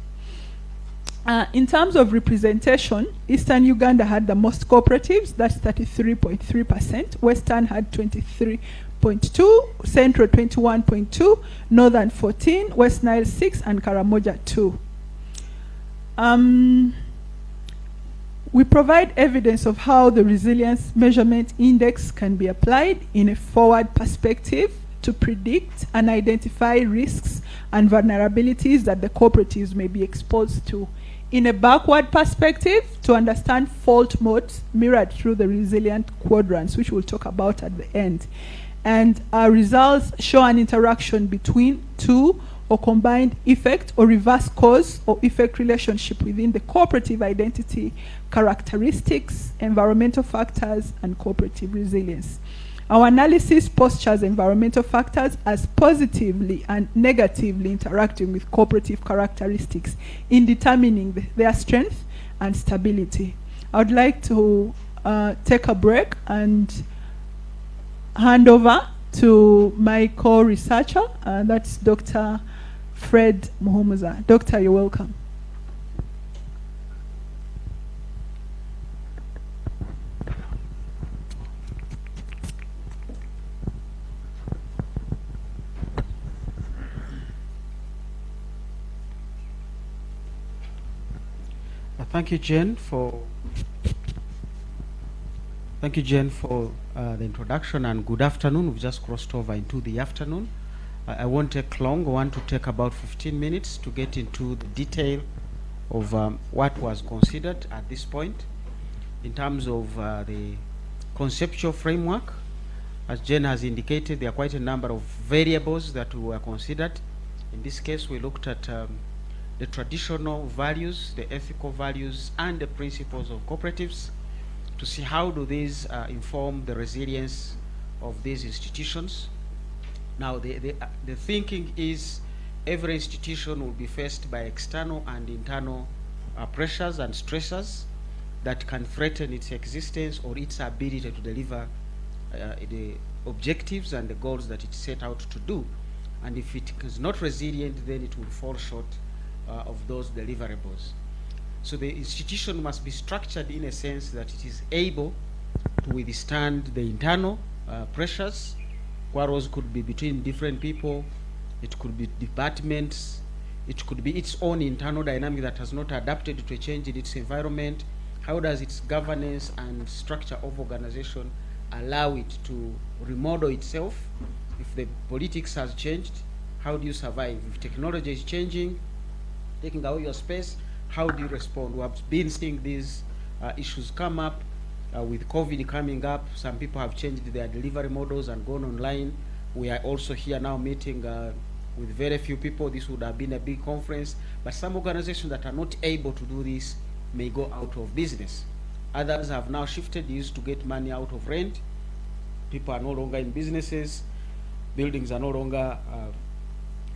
In terms of representation, Eastern Uganda had the most cooperatives, that's 33.3%, Western had 23.2%, Central 21.2%, Northern 14%, West Nile 6%, and Karamoja 2%. We provide evidence of how the Resilience Measurement Index can be applied in a forward perspective to predict and identify risks and vulnerabilities that the cooperatives may be exposed to. In a backward perspective, to understand fault modes mirrored through the resilient quadrants, which we'll talk about at the end. And our results show an interaction between two or combined effect or reverse cause or effect relationship within the cooperative identity, characteristics, environmental factors, and cooperative resilience. Our analysis postures environmental factors as positively and negatively interacting with cooperative characteristics in determining their strength and stability. I would like to take a break and hand over to my co-researcher, that's Dr. Fred Muhumuza. Doctor, you're welcome. Thank you, Jen, for the introduction, and good afternoon. We've just crossed over into the afternoon. I won't take long. I want to take about 15 minutes to get into the detail of what was considered at this point in terms of the conceptual framework. As Jen has indicated, there are quite a number of variables that were considered. In this case, we looked at the traditional values, the ethical values, and the principles of cooperatives to see how do these inform the resilience of these institutions. Now, the thinking is every institution will be faced by external and internal pressures and stressors that can threaten its existence or its ability to deliver the objectives and the goals that it set out to do. And if it is not resilient, then it will fall short of those deliverables. So the institution must be structured in a sense that it is able to withstand the internal pressures. Quarrels could be between different people, it could be departments, it could be its own internal dynamic that has not adapted to a change in its environment. How does its governance and structure of organization allow it to remodel itself? If the politics has changed, how do you survive? If technology is changing, taking away your space, how do you respond? We have been seeing these issues come up with COVID coming up. Some people have changed their delivery models and gone online. We are also here now meeting with very few people. This would have been a big conference, but some organizations that are not able to do this may go out of business. Others have now shifted, used to get money out of rent. People are no longer in businesses. Buildings are no longer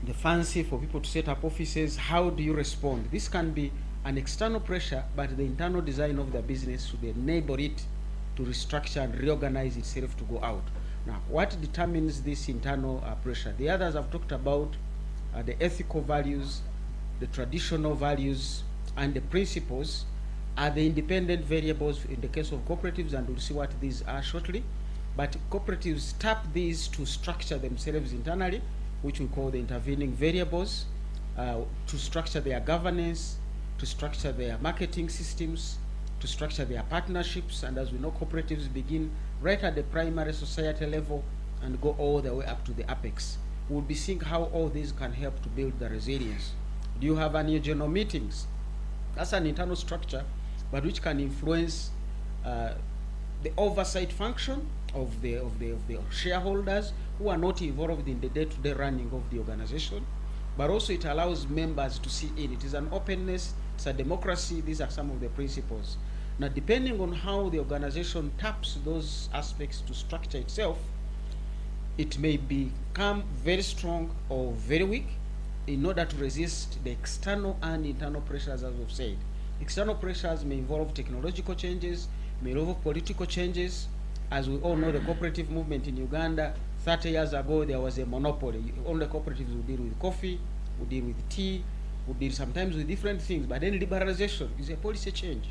the fancy for people to set up offices. How do you respond? This can be an external pressure, but the internal design of the business should enable it to restructure and reorganize itself to go out. Now, what determines this internal pressure? The others have talked about the ethical values, the traditional values, and the principles are the independent variables in the case of cooperatives, and we'll see what these are shortly. But cooperatives tap these to structure themselves internally, which we call the intervening variables, to structure their governance, to structure their marketing systems, to structure their partnerships. And as we know, cooperatives begin right at the primary society level and go all the way up to the apex. We'll be seeing how all these can help to build the resilience. Do you have annual general meetings? That's an internal structure, but which can influence the oversight function of the shareholders who are not involved in the day-to-day running of the organization, but also it allows members to see in. It is an openness, it's a democracy. These are some of the principles. Now, depending on how the organization taps those aspects to structure itself, it may become very strong or very weak in order to resist the external and internal pressures, as we've said. External pressures may involve technological changes, may involve political changes. As we all know, the cooperative movement in Uganda, 30 years ago, there was a monopoly. Only cooperatives would deal with coffee, would deal with tea, would deal sometimes with different things. But then liberalization is a policy change.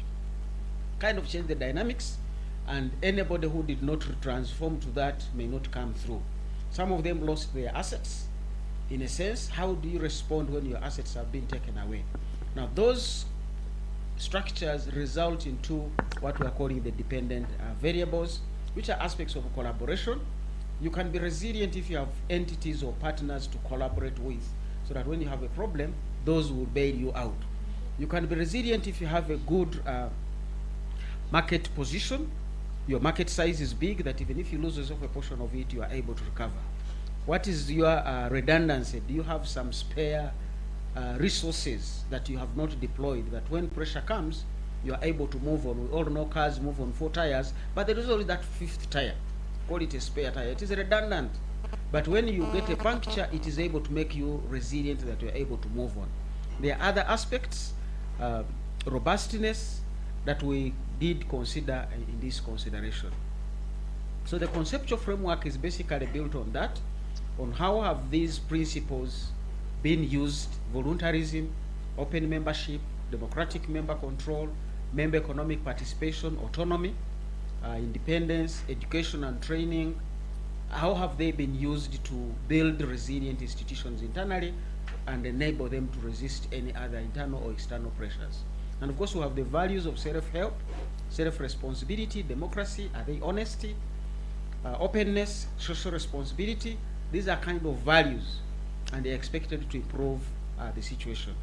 Kind of change the dynamics, and anybody who did not transform to that may not come through. Some of them lost their assets. In a sense, how do you respond when your assets have been taken away? Now, those structures result into what we are calling the dependent variables, which are aspects of collaboration. You can be resilient if you have entities or partners to collaborate with, so that when you have a problem, those will bail you out. You can be resilient if you have a good market position. Your market size is big, that even if you lose yourself a portion of it, you are able to recover. What is your redundancy? Do you have some spare resources that you have not deployed, that when pressure comes, you are able to move on? We all know cars move on 4 tires, but there is only that 5th tire. Call it a spare tire. It is redundant. But when you get a puncture, it is able to make you resilient, that you are able to move on. There are other aspects, robustness, that we did consider in this consideration. So the conceptual framework is basically built on that, on how have these principles been used: voluntarism, open membership, democratic member control, member economic participation, autonomy, independence, education and training. How have they been used to build resilient institutions internally and enable them to resist any other internal or external pressures? And of course, we have the values of self-help, self-responsibility, democracy, are they honesty, openness, social responsibility. These are kind of values, and they're expected to improve the situation.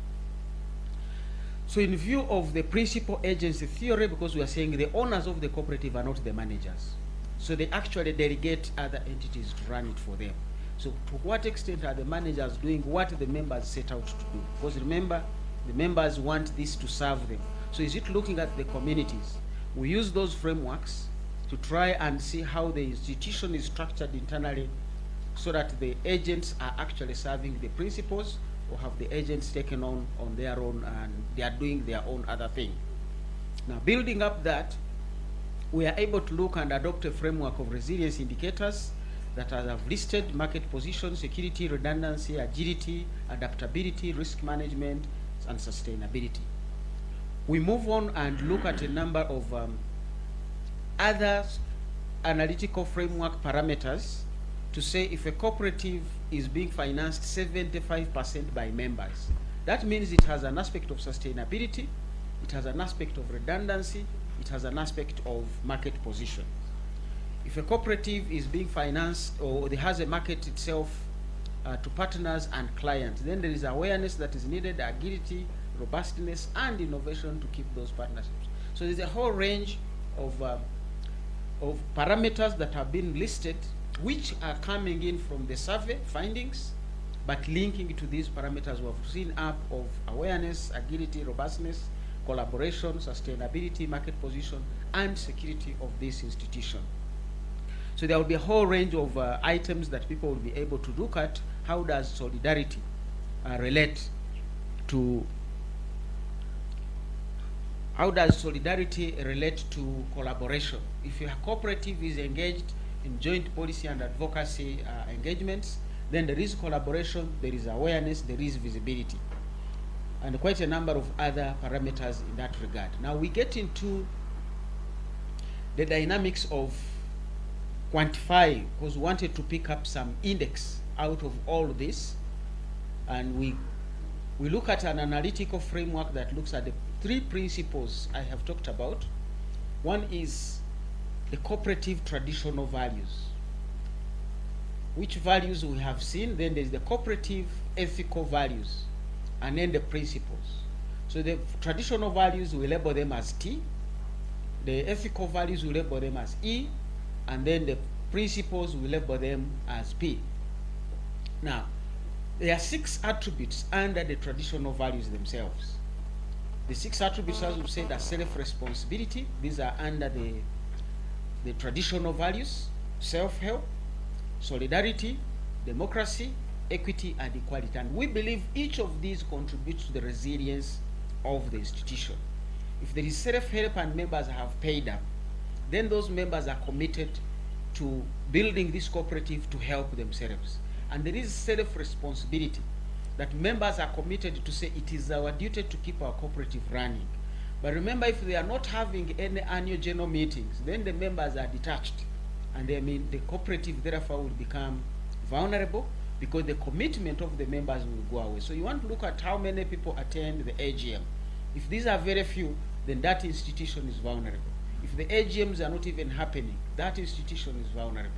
So in view of the principal agency theory, because we are saying the owners of the cooperative are not the managers, so they actually delegate other entities to run it for them. So to what extent are the managers doing what the members set out to do? Because remember, the members want this to serve them. So is it looking at the communities? We use those frameworks to try and see how the institution is structured internally, so that the agents are actually serving the principles, or have the agents taken on their own and they are doing their own other thing. Now, building up that, we are able to look and adopt a framework of resilience indicators that have listed market position, security, redundancy, agility, adaptability, risk management, and sustainability. We move on and look at a number of other analytical framework parameters to say if a cooperative is being financed 75% by members. That means it has an aspect of sustainability, it has an aspect of redundancy, it has an aspect of market position. If a cooperative is being financed, or it has a market itself to partners and clients, then there is awareness that is needed, agility, robustness, and innovation to keep those partnerships. So there's a whole range of parameters that have been listed, which are coming in from the survey findings, but linking to these parameters we have seen up of awareness, agility, robustness, collaboration, sustainability, market position, and security of this institution. So there will be a whole range of items that people will be able to look at. How does solidarity relate to collaboration? If your cooperative is engaged in joint policy and advocacy engagements, then there is collaboration, there is awareness, there is visibility, and quite a number of other parameters in that regard. Now we get into the dynamics of quantifying, because we wanted to pick up some index out of all this, and we look at an analytical framework that looks at the 3 principles I have talked about. One is the cooperative traditional values, which values we have seen. Then there's the cooperative ethical values, and then the principles. So the traditional values, we label them as T, the ethical values, we label them as E, and then the principles, we label them as P. Now, there are 6 attributes under the traditional values themselves. The 6 attributes, as we said, are self-responsibility. These are under the traditional values: self-help, solidarity, democracy, equity, and equality. And we believe each of these contributes to the resilience of the institution. If there is self-help and members have paid up, then those members are committed to building this cooperative to help themselves. And there is self-responsibility, that members are committed to say it is our duty to keep our cooperative running. But remember, if they are not having any annual general meetings, then the members are detached, and the cooperative therefore will become vulnerable, because the commitment of the members will go away. So you want to look at how many people attend the AGM. If these are very few, then that institution is vulnerable. If the AGMs are not even happening, that institution is vulnerable.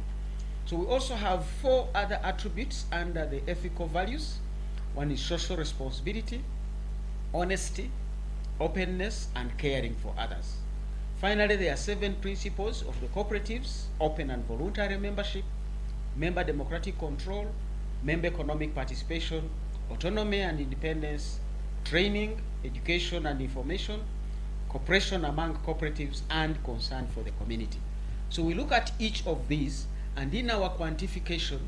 So we also have 4 other attributes under the ethical values. One is social responsibility, honesty, openness, and caring for others. Finally, there are 7 principles of the cooperatives: open and voluntary membership, member democratic control, member economic participation, autonomy and independence, training, education and information, cooperation among cooperatives, and concern for the community. So we look at each of these, and in our quantification,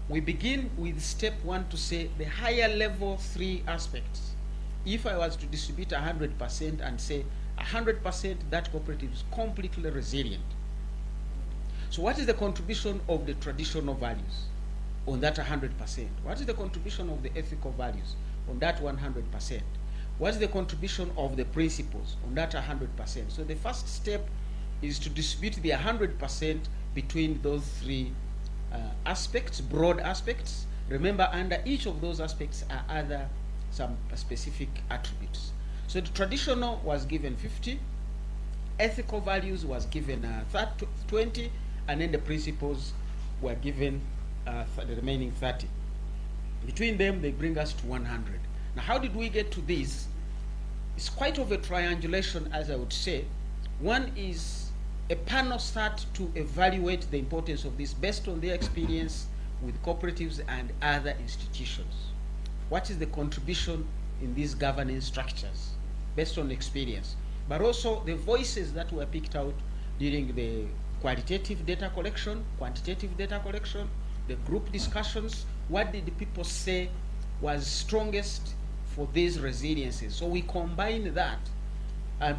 we begin with step 1 to say the higher level 3 aspects. If I was to distribute 100% and say 100% that cooperative is completely resilient. So what is the contribution of the traditional values on that 100%? What is the contribution of the ethical values on that 100%? What is the contribution of the principles on that 100%? So the first step is to distribute the 100% between those 3 aspects, broad aspects. Remember, under each of those aspects are some specific attributes. So the traditional was given 50, ethical values was given 20, and then the principles were given the remaining 30. Between them, they bring us to 100. Now, how did we get to this? It's quite of a triangulation, as I would say. One is a panel start to evaluate the importance of this based on their experience with cooperatives and other institutions. What is the contribution in these governance structures based on experience? But also the voices that were picked out during the qualitative data collection, quantitative data collection, the group discussions. What did the people say was strongest for these resiliences? So we combine that.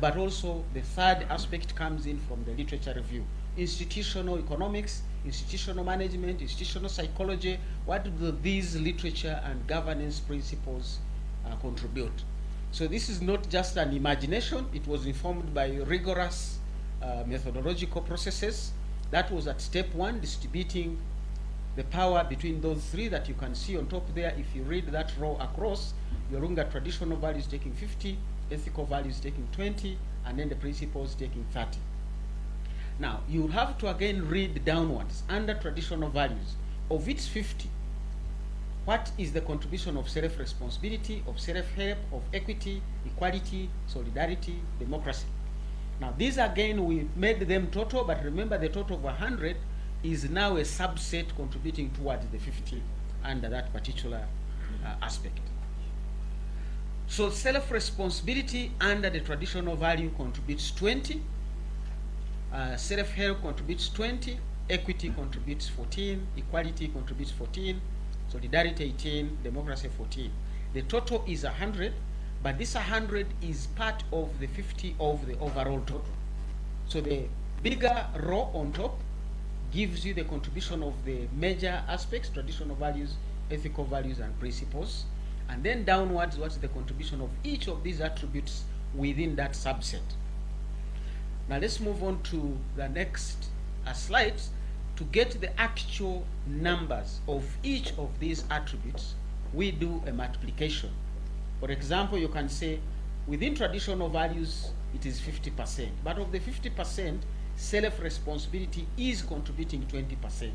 But also the third aspect comes in from the literature review: institutional economics, institutional management, institutional psychology. What do these literature and governance principles contribute? So this is not just an imagination. It was informed by rigorous methodological processes. That was at step 1, distributing the power between those 3 that you can see on top there. If you read that row across, you're looking at traditional values taking 50, ethical values taking 20, and then the principles taking 30. Now, you have to again read downwards under traditional values. Of its 50, what is the contribution of self-responsibility, of self-help, of equity, equality, solidarity, democracy? Now, these again, we made them total, but remember the total of 100 is now a subset contributing towards the 50 under that particular aspect. So self-responsibility under the traditional value contributes 20, self-help contributes 20, equity contributes 14, equality contributes 14, solidarity 18, democracy 14. The total is 100, but this 100 is part of the 50 of the overall total. So the bigger row on top gives you the contribution of the major aspects: traditional values, ethical values, and principles. And then downwards, what's the contribution of each of these attributes within that subset? Now let's move on to the next slide. To get the actual numbers of each of these attributes, we do a multiplication. For example, you can say within traditional values, it is 50%. But of the 50%, self-responsibility is contributing 20%.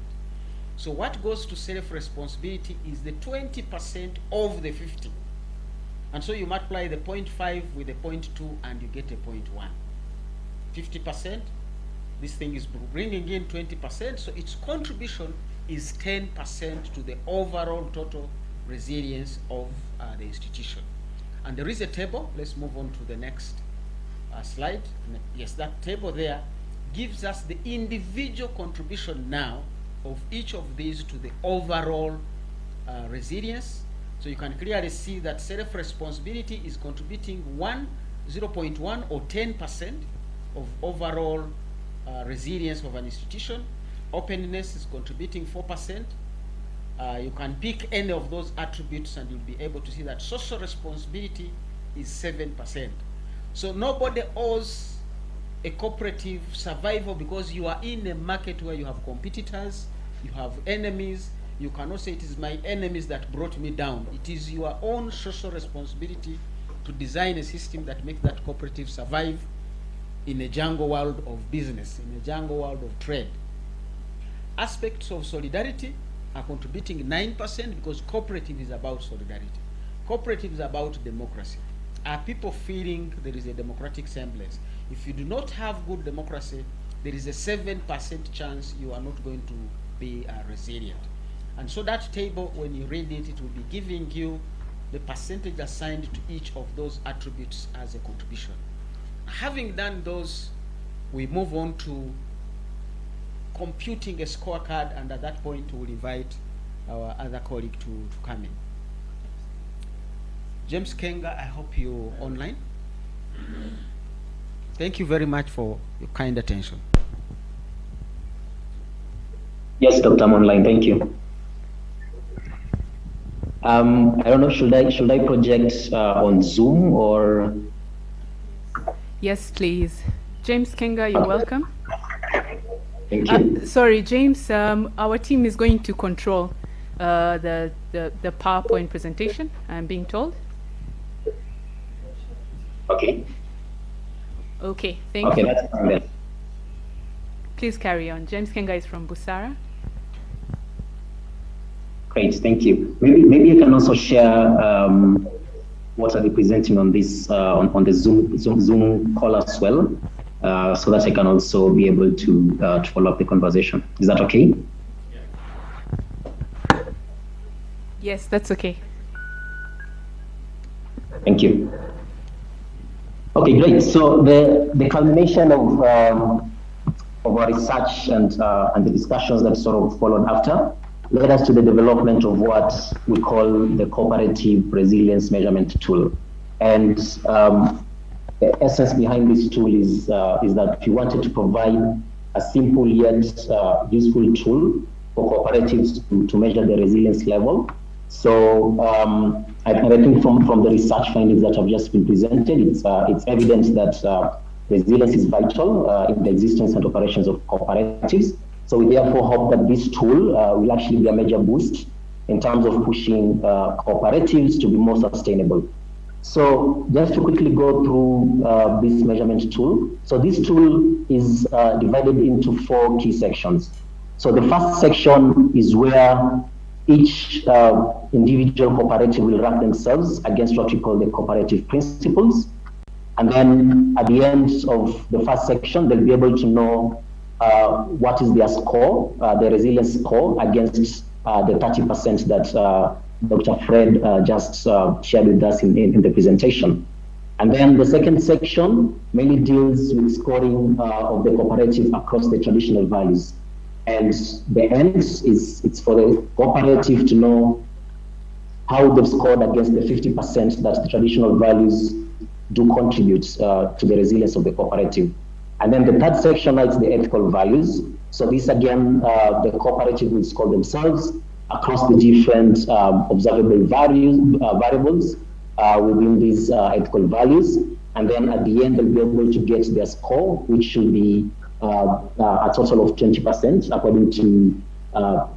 So what goes to self-responsibility is the 20% of the 50. And so you multiply the 0.5 with the 0.2 and you get a 0.1. 50%, this thing is bringing in 20%, so its contribution is 10% to the overall total resilience of the institution. And there is a table. Let's move on to the next slide. Yes, that table there gives us the individual contribution now of each of these to the overall resilience. So you can clearly see that self-responsibility is contributing 0.1 or 10% of overall resilience of an institution. Openness is contributing 4%. You can pick any of those attributes and you'll be able to see that social responsibility is 7%. So nobody owes a cooperative survival because you are in a market where you have competitors, you have enemies. You cannot say it is my enemies that brought me down. It is your own social responsibility to design a system that makes that cooperative survive in a jungle world of business, in a jungle world of trade. Aspects of solidarity are contributing 9% because cooperative is about solidarity. Cooperative is about democracy. Are people feeling there is a democratic semblance? If you do not have good democracy, there is a 7% chance you are not going to be resilient. And so that table, when you read it, it will be giving you the percentage assigned to each of those attributes as a contribution. Having done those, we move on to computing a scorecard, and at that point we'll invite our other colleague to come in. James Kenga, I hope you're online. Thank you very much for your kind attention. Yes, Dr. I'm online, thank you. I don't know, should I project on Zoom or? Yes, please. James Kenga, you're welcome. Thank you. Sorry, James, our team is going to control the PowerPoint presentation, I'm being told. Okay. Okay, thank you. Okay, that's fine then. Please carry on. James Kenga is from Busara. Great, thank you. Maybe you can also share what are they presenting on this on the Zoom call as well, so that I can also be able to follow up the conversation. Is that okay? Yes, that's okay. Thank you. Okay, great. So the culmination of our research and the discussions that sort of followed after led us to the development of what we call the cooperative resilience measurement tool. And the essence behind this tool is that we wanted to provide a simple yet useful tool for cooperatives to measure the resilience level. So I think from the research findings that have just been presented, it's evident that resilience is vital in the existence and operations of cooperatives. So we therefore hope that this tool will actually be a major boost in terms of pushing cooperatives to be more sustainable. So just to quickly go through this measurement tool. So this tool is divided into 4 key sections. So the first section is where each individual cooperative will rank themselves against what we call the cooperative principles. And then at the end of the first section, they'll be able to know what is their score, the resilience score against the 30% that Dr. Fred just shared with us in the presentation. And then the second section mainly deals with scoring of the cooperative across the traditional values. And the end it's for the cooperative to know how they've scored against the 50% that the traditional values do contribute to the resilience of the cooperative. And then the third section is the ethical values. So this again, the cooperative will score themselves across the different observable variables within these ethical values. And then at the end, they'll be able to get their score, which should be a total of 20% according to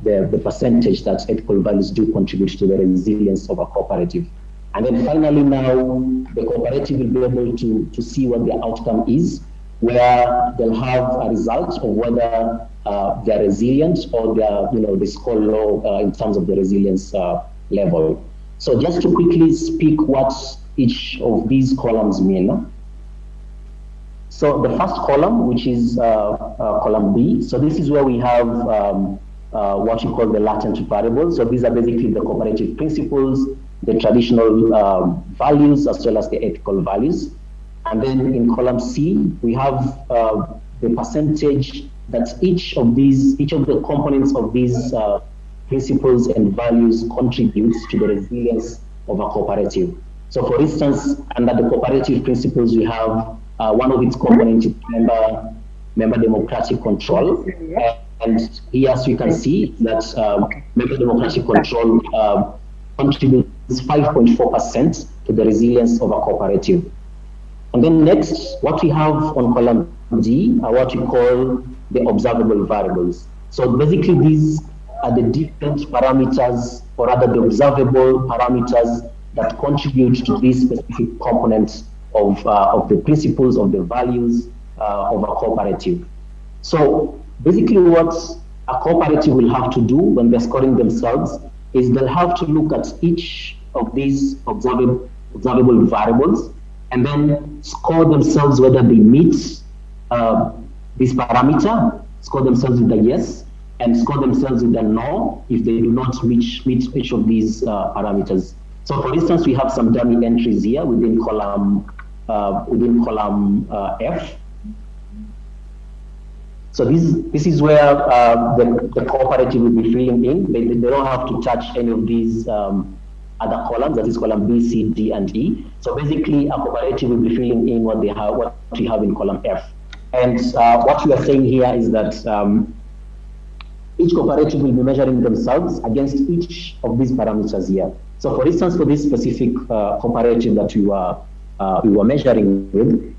the percentage that ethical values do contribute to the resilience of a cooperative. And then finally now, the cooperative will be able to see what the outcome is, where they'll have a result of whether they're resilient or they score low in terms of the resilience level. So just to quickly speak what each of these columns mean. So the first column, which is column B, so this is where we have what we call the latent variables. So these are basically the cooperative principles, the traditional values, as well as the ethical values. And then in column C, we have the percentage that each of the components of these principles and values contributes to the resilience of a cooperative. So for instance, under the cooperative principles, we have one of its components is member democratic control. And here, as you can see, that member democratic control contributes 5.4% to the resilience of a cooperative. And then next, what we have on column D are what we call the observable variables. So basically, these are the different parameters, or rather the observable parameters that contribute to these specific components of the principles, of the values of a cooperative. So basically what a cooperative will have to do when they're scoring themselves is they'll have to look at each of these observable variables and then score themselves whether they meet this parameter, score themselves with a yes, and score themselves with a no if they do not meet each of these parameters. So for instance, we have some dummy entries here within column F. So this is where the cooperative will be filling in. They don't have to touch any of these other columns, that is column B, C, D, and E. So basically, a cooperative will be filling in what we have in column F. And what we are saying here is that each cooperative will be measuring themselves against each of these parameters here. So for instance, for this specific cooperative that we were measuring with,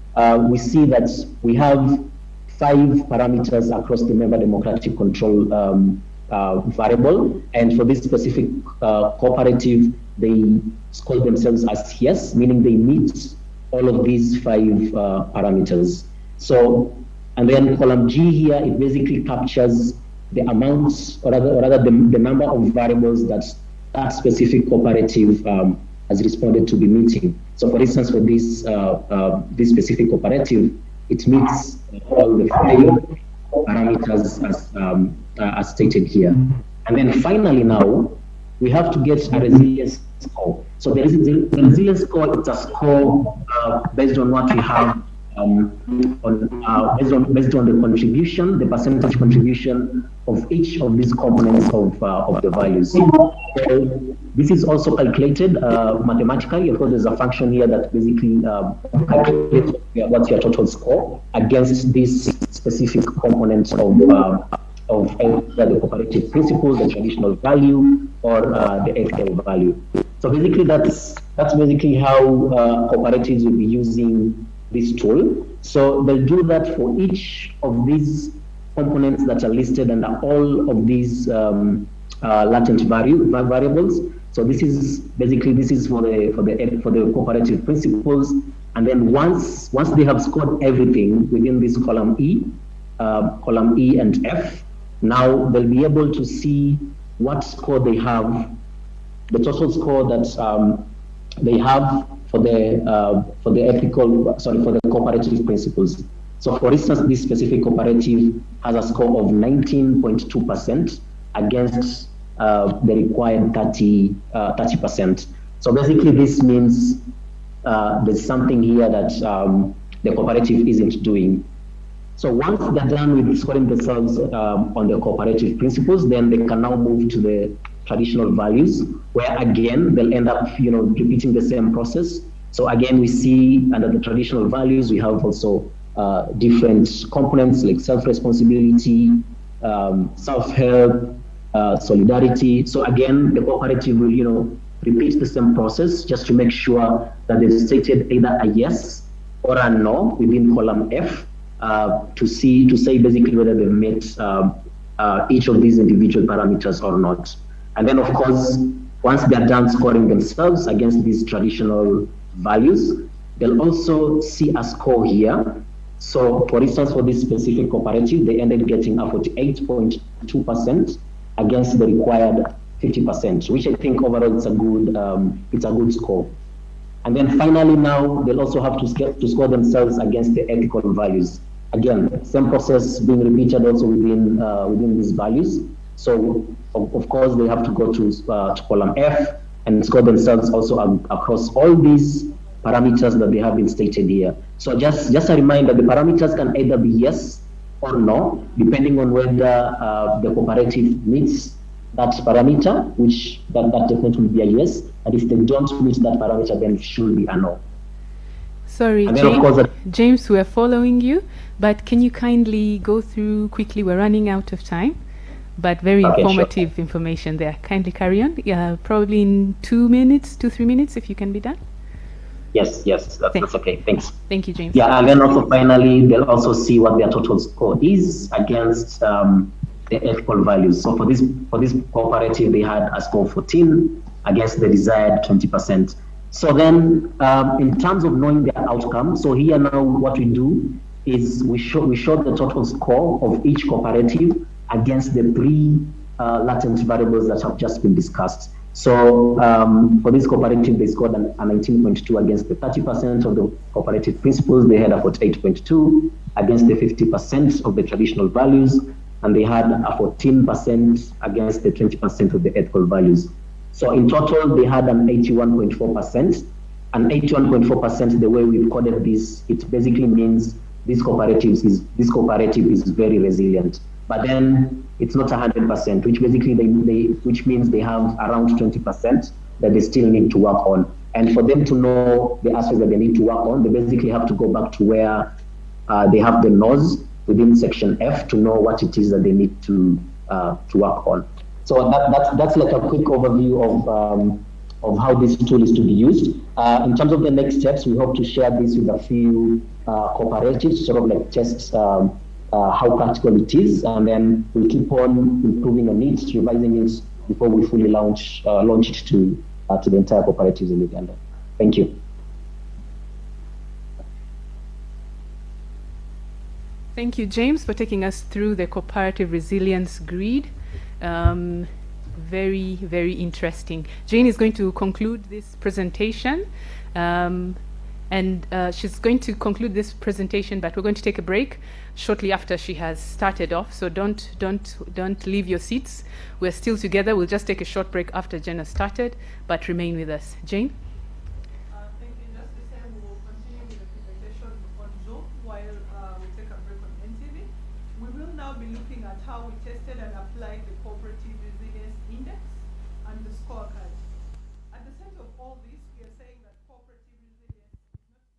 we see that we have 5 parameters across the member democratic control variable. And for this specific cooperative, they score themselves as yes, meaning they meet all of these 5 parameters. So, and then column G here, it basically captures the amounts, or rather the number of variables that specific cooperative has responded to be meeting. So for instance, for this specific cooperative, it meets all the 5 parameters as stated here. And then finally now, we have to get a resilience score. So the resilience score, it's a score based on what we have based on the contribution, the percentage contribution of each of these components of the values. So this is also calculated mathematically. Of course, there's a function here that basically calculates what's your total score against this specific component of either the cooperative principles, the traditional value, or the ethical value. So basically, that's basically how cooperatives will be using this tool. So they'll do that for each of these components that are listed under all of these latent variables. So this is for the cooperative principles. And then once they have scored everything within this column E and F, now they'll be able to see what score they have, the total score that they have for the cooperative principles. So for instance, this specific cooperative has a score of 19.2% against the required 30%. So basically this means there's something here that the cooperative isn't doing. So once they're done with scoring themselves on the cooperative principles, then they can now move to the traditional values, where again they'll end up repeating the same process. So again, we see under the traditional values we have also different components like self-responsibility, self-help, solidarity. So again, the cooperative will repeat the same process just to make sure that they've stated either a yes or a no within column F to say basically whether they've met each of these individual parameters or not. And then, of course, once they're done scoring themselves against these traditional values, they'll also see a score here. So, for instance, for this specific cooperative, they ended getting a 48.2% against the required 50%, which I think overall it's a good score. And then finally, now they'll also have to score themselves against the ethical values. Again, same process being repeated also within these values. So of course they have to go to column F and score themselves also across all these parameters that they have been stated here. So just a reminder, the parameters can either be yes or no, depending on whether the cooperative meets that parameter, which that definitely will be a yes, and if they don't meet that parameter, then it should be a no. Sorry, James, we're following you, but can you kindly go through quickly? We're running out of time, but very informative information there. Kindly carry on. Yeah, probably in 2 minutes, 2-3 minutes, if you can be done. Yes, that's okay. Thanks. Thank you, James. Yeah, and then also finally, they'll also see what their total score is against the ethical values. So for this cooperative, they had a score of 14 against the desired 20%. So then, in terms of knowing the outcome, so here now what we do is we show the total score of each cooperative against the three latent variables that have just been discussed. So for this cooperative, they scored a 19.2 against the 30% of the cooperative principles. They had a 48.2 against the 50% of the traditional values, and they had a 14% against the 20% of the ethical values. So in total, they had an 81.4%. And 81.4%, the way we've coded this, it basically means this cooperative is very resilient. But then it's not 100%, which basically which means they have around 20% that they still need to work on. And for them to know the aspects that they need to work on, they basically have to go back to where they have the laws within section F to know what it is that they need to work on. So that's like a quick overview of how this tool is to be used. In terms of the next steps, we hope to share this with a few cooperatives, sort of like test how practical it is, and then we'll keep on improving on it, revising it before we fully launch it to the entire cooperatives in Uganda. Thank you. Thank you, James, for taking us through the cooperative resilience grid. Very, very interesting. Jane is going to conclude this presentation, and she's going to conclude this presentation, but we're going to take a break shortly after she has started off. So don't leave your seats. We're still together. We'll just take a short break after Jen has started, but remain with us. Jane? Thank you. Just the same, we will continue with the presentation on Zoom while we take a break on NTV. We will now be looking at how we tested and applied the Cooperative Resilience Index and the scorecard. At the center of all this, we are saying that cooperative resilience is not easy.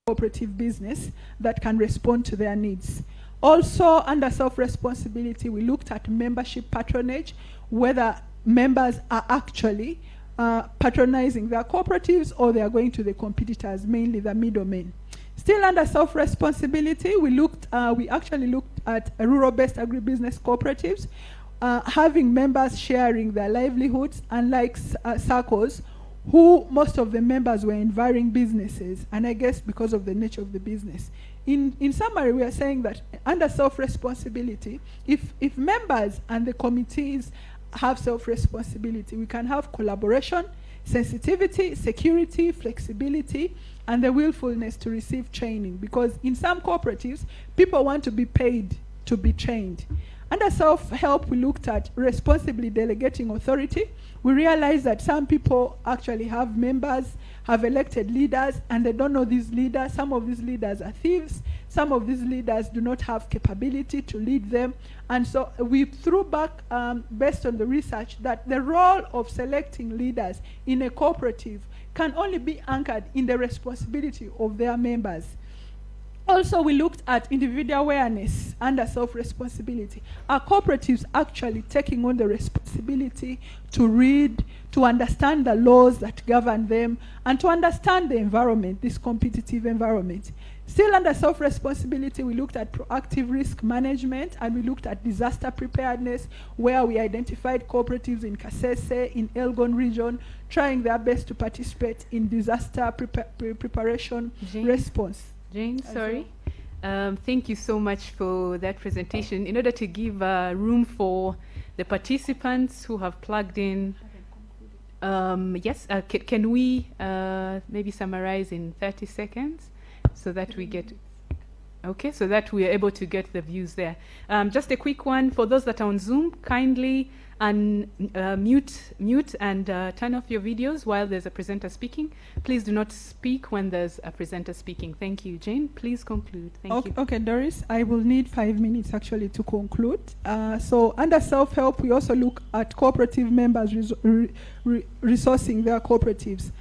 Cooperative business that can respond to their needs. Also, under self-responsibility, we looked at membership patronage, whether members are actually patronizing their cooperatives or they are going to the competitors, mainly the middlemen. Still under self-responsibility, we actually looked at rural-based agribusiness cooperatives, having members sharing their livelihoods, unlike SACCOs, who most of the members were in varying businesses, and I guess because of the nature of the business. In summary, we are saying that under self-responsibility, if members and the committees have self-responsibility, we can have collaboration, sensitivity, security, flexibility, and the willfulness to receive training, because in some cooperatives, people want to be paid to be trained. Under self-help, we looked at responsibly delegating authority. We realized that some people actually have members, have elected leaders, and they don't know these leaders. Some of these leaders are thieves. Some of these leaders do not have capability to lead them. And so we threw back, based on the research, that the role of selecting leaders in a cooperative can only be anchored in the responsibility of their members. Also, we looked at individual awareness under self-responsibility. Are cooperatives actually taking on the responsibility to read, to understand the laws that govern them, and to understand the environment, this competitive environment? Still under self-responsibility, we looked at proactive risk management, and we looked at disaster preparedness, where we identified cooperatives in Kasese, in Elgon region, trying their best to participate in disaster preparation response. Jane, sorry. Thank you so much for that presentation. In order to give room for the participants who have plugged in, can we maybe summarize in 30 seconds so that we get, so that we are able to get the views there. Just a quick one, for those that are on Zoom, kindly mute and turn off your videos while there's a presenter speaking. Please do not speak when there's a presenter speaking. Thank you. Jane, please conclude. Thank you. Okay, Doris, I will need 5 minutes actually to conclude. So under self-help, we also look at cooperative members resourcing their cooperatives.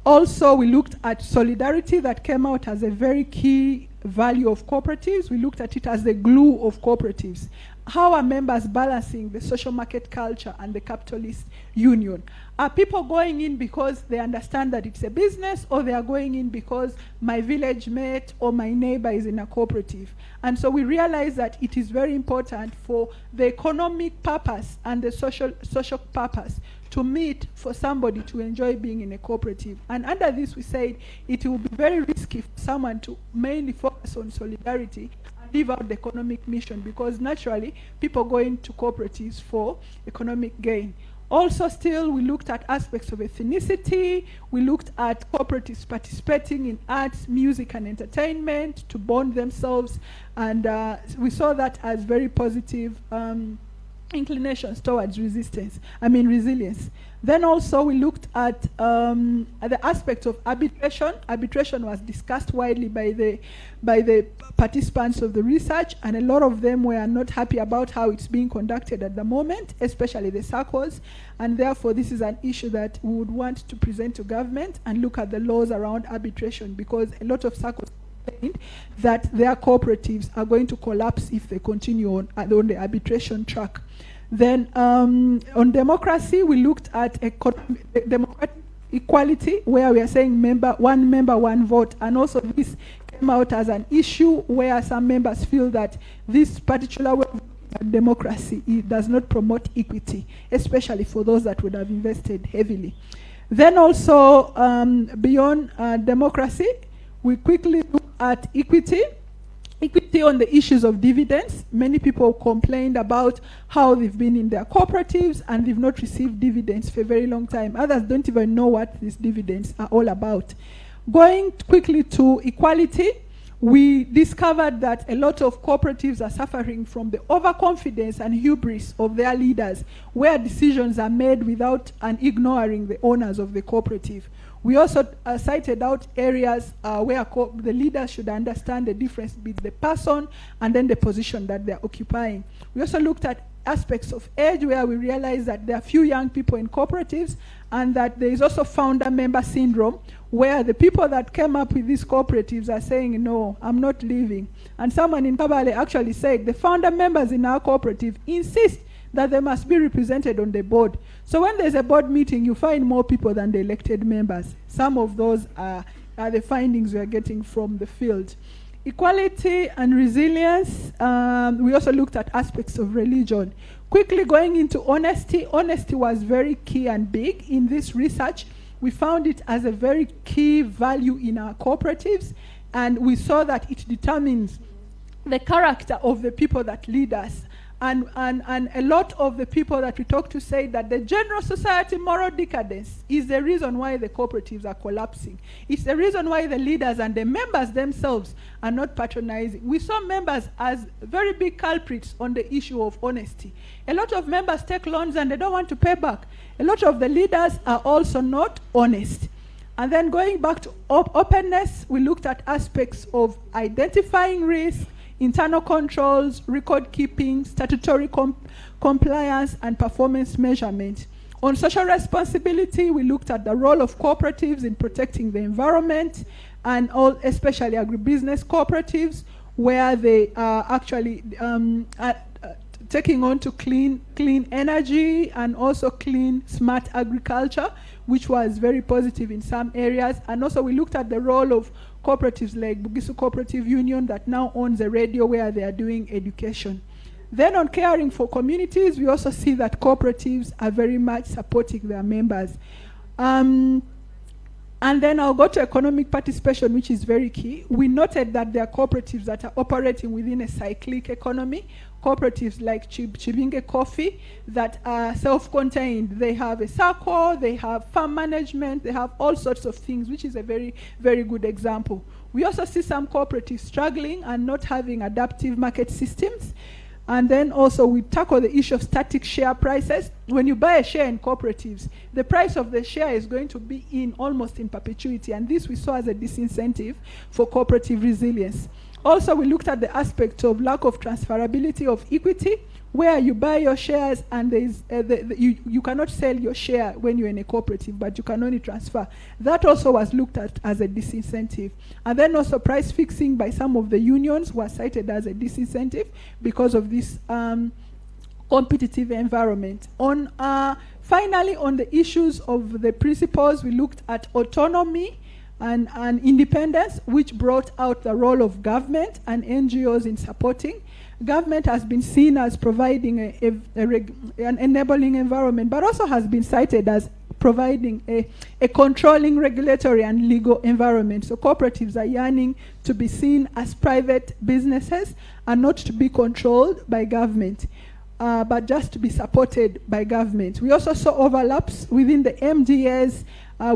Also, we looked at solidarity that came out as a very key value of cooperatives. We looked at it as the glue of cooperatives. How are members balancing the social market culture and the capitalist union? Are people going in because they understand that it's a business, or they are going in because my village mate or my neighbor is in a cooperative? And so we realize that it is very important for the economic purpose and the social purpose to meet for somebody to enjoy being in a cooperative. And under this, we said it will be very risky for someone to mainly focus on solidarity and leave out the economic mission, because naturally people go into cooperatives for economic gain. Also, still, we looked at aspects of ethnicity. We looked at cooperatives participating in arts, music, and entertainment to bond themselves, and we saw that as very positive inclinations towards resilience. Then also we looked at the aspect of arbitration. Arbitration was discussed widely by the participants of the research, and a lot of them were not happy about how it's being conducted at the moment, especially the SACCOs, and therefore this is an issue that we would want to present to government and look at the laws around arbitration, because a lot of SACCOs that their cooperatives are going to collapse if they continue on the arbitration track. Then on democracy, we looked at democratic equality, where we are saying one member, one vote, and also this came out as an issue where some members feel that this particular way of democracy does not promote equity, especially for those that would have invested heavily. Then also beyond democracy, we quickly look at equity. Equity on the issues of dividends. Many people complained about how they've been in their cooperatives and they've not received dividends for a very long time. Others don't even know what these dividends are all about. Going quickly to equality, we discovered that a lot of cooperatives are suffering from the overconfidence and hubris of their leaders, where decisions are made without and ignoring the owners of the cooperative. We also cited out areas where the leaders should understand the difference between the person and then the position that they're occupying. We also looked at aspects of age, where we realized that there are few young people in cooperatives, and that there is also founder-member syndrome, where the people that came up with these cooperatives are saying, no, I'm not leaving. And someone in Kabale actually said, the founder members in our cooperative insist that they must be represented on the board. So when there's a board meeting, you find more people than the elected members. Some of those are the findings we are getting from the field. Equality and resilience, we also looked at aspects of religion. Quickly going into honesty. Honesty was very key and big in this research. We found it as a very key value in our cooperatives, and we saw that it determines the character of the people that lead us. And a lot of the people that we talked to say that the general society moral decadence is the reason why the cooperatives are collapsing. It's the reason why the leaders and the members themselves are not patronizing. We saw members as very big culprits on the issue of honesty. A lot of members take loans and they don't want to pay back. A lot of the leaders are also not honest. And then going back to openness, we looked at aspects of identifying risk, internal controls, record keeping, statutory compliance, and performance measurement. On social responsibility, we looked at the role of cooperatives in protecting the environment, and especially agribusiness cooperatives, where they are actually taking on to clean energy and also clean, smart agriculture, which was very positive in some areas. And also we looked at the role of cooperatives like Bugisu Cooperative Union that now owns a radio where they are doing education. Then on caring for communities, we also see that cooperatives are very much supporting their members. And then I'll go to economic participation, which is very key. We noted that there are cooperatives that are operating within a cyclic economy. Cooperatives like Chibinge Coffee that are self-contained. They have a circle, they have farm management, they have all sorts of things, which is a very, very good example. We also see some cooperatives struggling and not having adaptive market systems. And then also we tackle the issue of static share prices. When you buy a share in cooperatives, the price of the share is going to be almost in perpetuity, and this we saw as a disincentive for cooperative resilience. Also, we looked at the aspect of lack of transferability of equity, where you buy your shares and there is you cannot sell your share when you're in a cooperative, but you can only transfer. That also was looked at as a disincentive. And then also price fixing by some of the unions was cited as a disincentive because of this competitive environment. Finally, on the issues of the principles, we looked at autonomy and independence, which brought out the role of government and NGOs in supporting. Government has been seen as providing an enabling environment, but also has been cited as providing a controlling regulatory and legal environment. So cooperatives are yearning to be seen as private businesses and not to be controlled by government, but just to be supported by government. We also saw overlaps within the MDAs,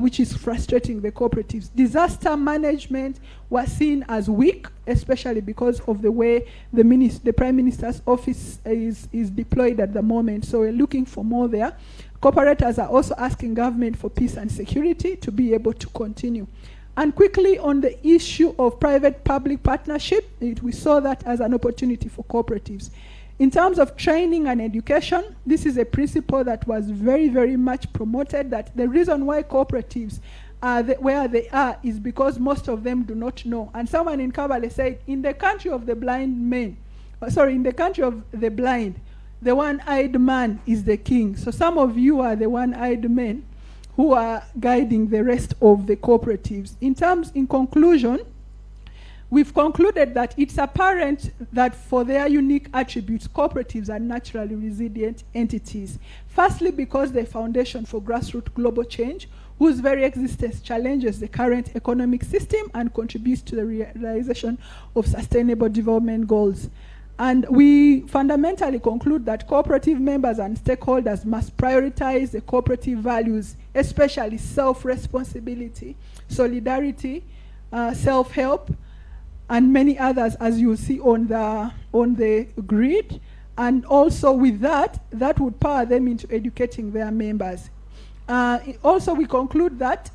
which is frustrating the cooperatives. Disaster management was seen as weak, especially because of the way the Prime Minister's office is deployed at the moment. So we're looking for more there. Cooperators are also asking government for peace and security to be able to continue. And quickly on the issue of private-public partnership, we saw that as an opportunity for cooperatives. In terms of training and education, this is a principle that was very, very much promoted, that the reason why cooperatives are where they are is because most of them do not know. And someone in Kabale said, in the country of the blind men, in the country of the blind, the one-eyed man is the king. So some of you are the one-eyed men who are guiding the rest of the cooperatives. In conclusion, we've concluded that it's apparent that for their unique attributes, cooperatives are naturally resilient entities. Firstly, because they're foundation for grassroots global change, whose very existence challenges the current economic system and contributes to the realization of sustainable development goals. And we fundamentally conclude that cooperative members and stakeholders must prioritize the cooperative values, especially self-responsibility, solidarity, self-help, and many others, as you see on the grid. And also with that would power them into educating their members. Also, we conclude that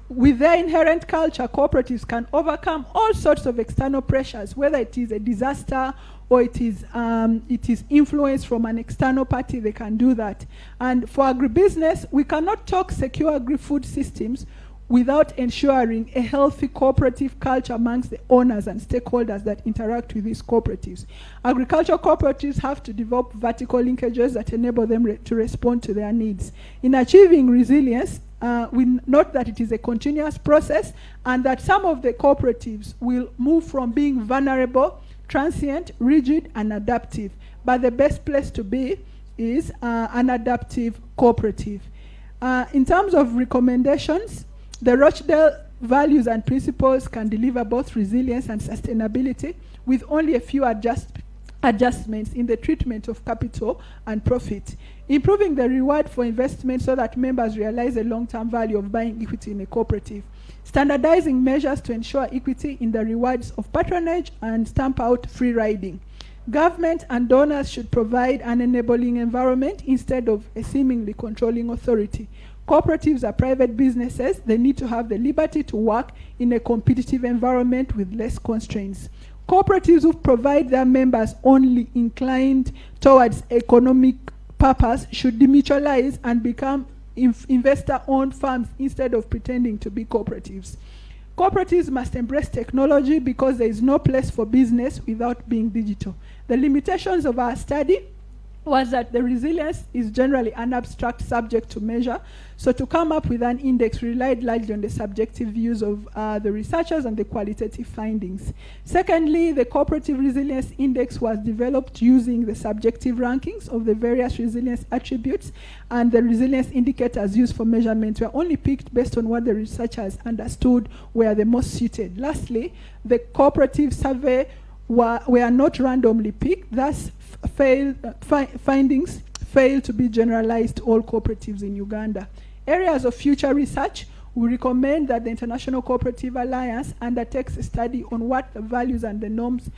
with their inherent culture, cooperatives can overcome all sorts of external pressures, whether it is a disaster or it is influence from an external party. They can do that. And for agribusiness, we cannot talk secure agri-food systems without ensuring a healthy cooperative culture amongst the owners and stakeholders that interact with these cooperatives. Agricultural cooperatives have to develop vertical linkages that enable them to respond to their needs. In achieving resilience, we note that it is a continuous process and that some of the cooperatives will move from being vulnerable, transient, rigid, and adaptive. But the best place to be is an adaptive cooperative. In terms of recommendations, the Rochdale values and principles can deliver both resilience and sustainability with only a few adjustments in the treatment of capital and profit. Improving the reward for investment so that members realize the long-term value of buying equity in a cooperative. Standardizing measures to ensure equity in the rewards of patronage and stamp out free riding. Government and donors should provide an enabling environment instead of a seemingly controlling authority. Cooperatives are private businesses. They need to have the liberty to work in a competitive environment with less constraints. Cooperatives who provide their members only inclined towards economic purpose should demutualize and become investor-owned firms instead of pretending to be cooperatives. Cooperatives must embrace technology because there is no place for business without being digital. The limitations of our study was that the resilience is generally an abstract subject to measure. So to come up with an index relied largely on the subjective views of the researchers and the qualitative findings. Secondly, the cooperative resilience index was developed using the subjective rankings of the various resilience attributes, and the resilience indicators used for measurement were only picked based on what the researchers understood were the most suited. Lastly, the cooperative survey were not randomly picked, thus findings fail to be generalized to all cooperatives in Uganda. Areas of future research, we recommend that the International Cooperative Alliance undertakes a study on what the values and the norms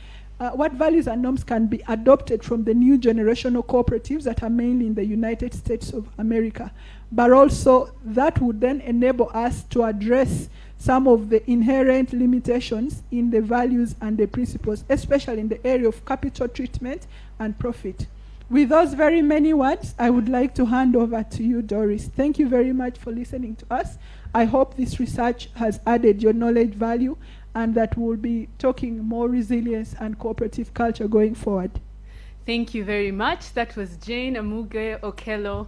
can be adopted from the new generation of cooperatives that are mainly in the United States of America. But also that would then enable us to address some of the inherent limitations in the values and the principles, especially in the area of capital treatment and profit. With those very many words, I would like to hand over to you, Doris. Thank you very much for listening to us. I hope this research has added your knowledge value and that we'll be talking more resilience and cooperative culture going forward. Thank you very much. That was Jane Amuge Okello,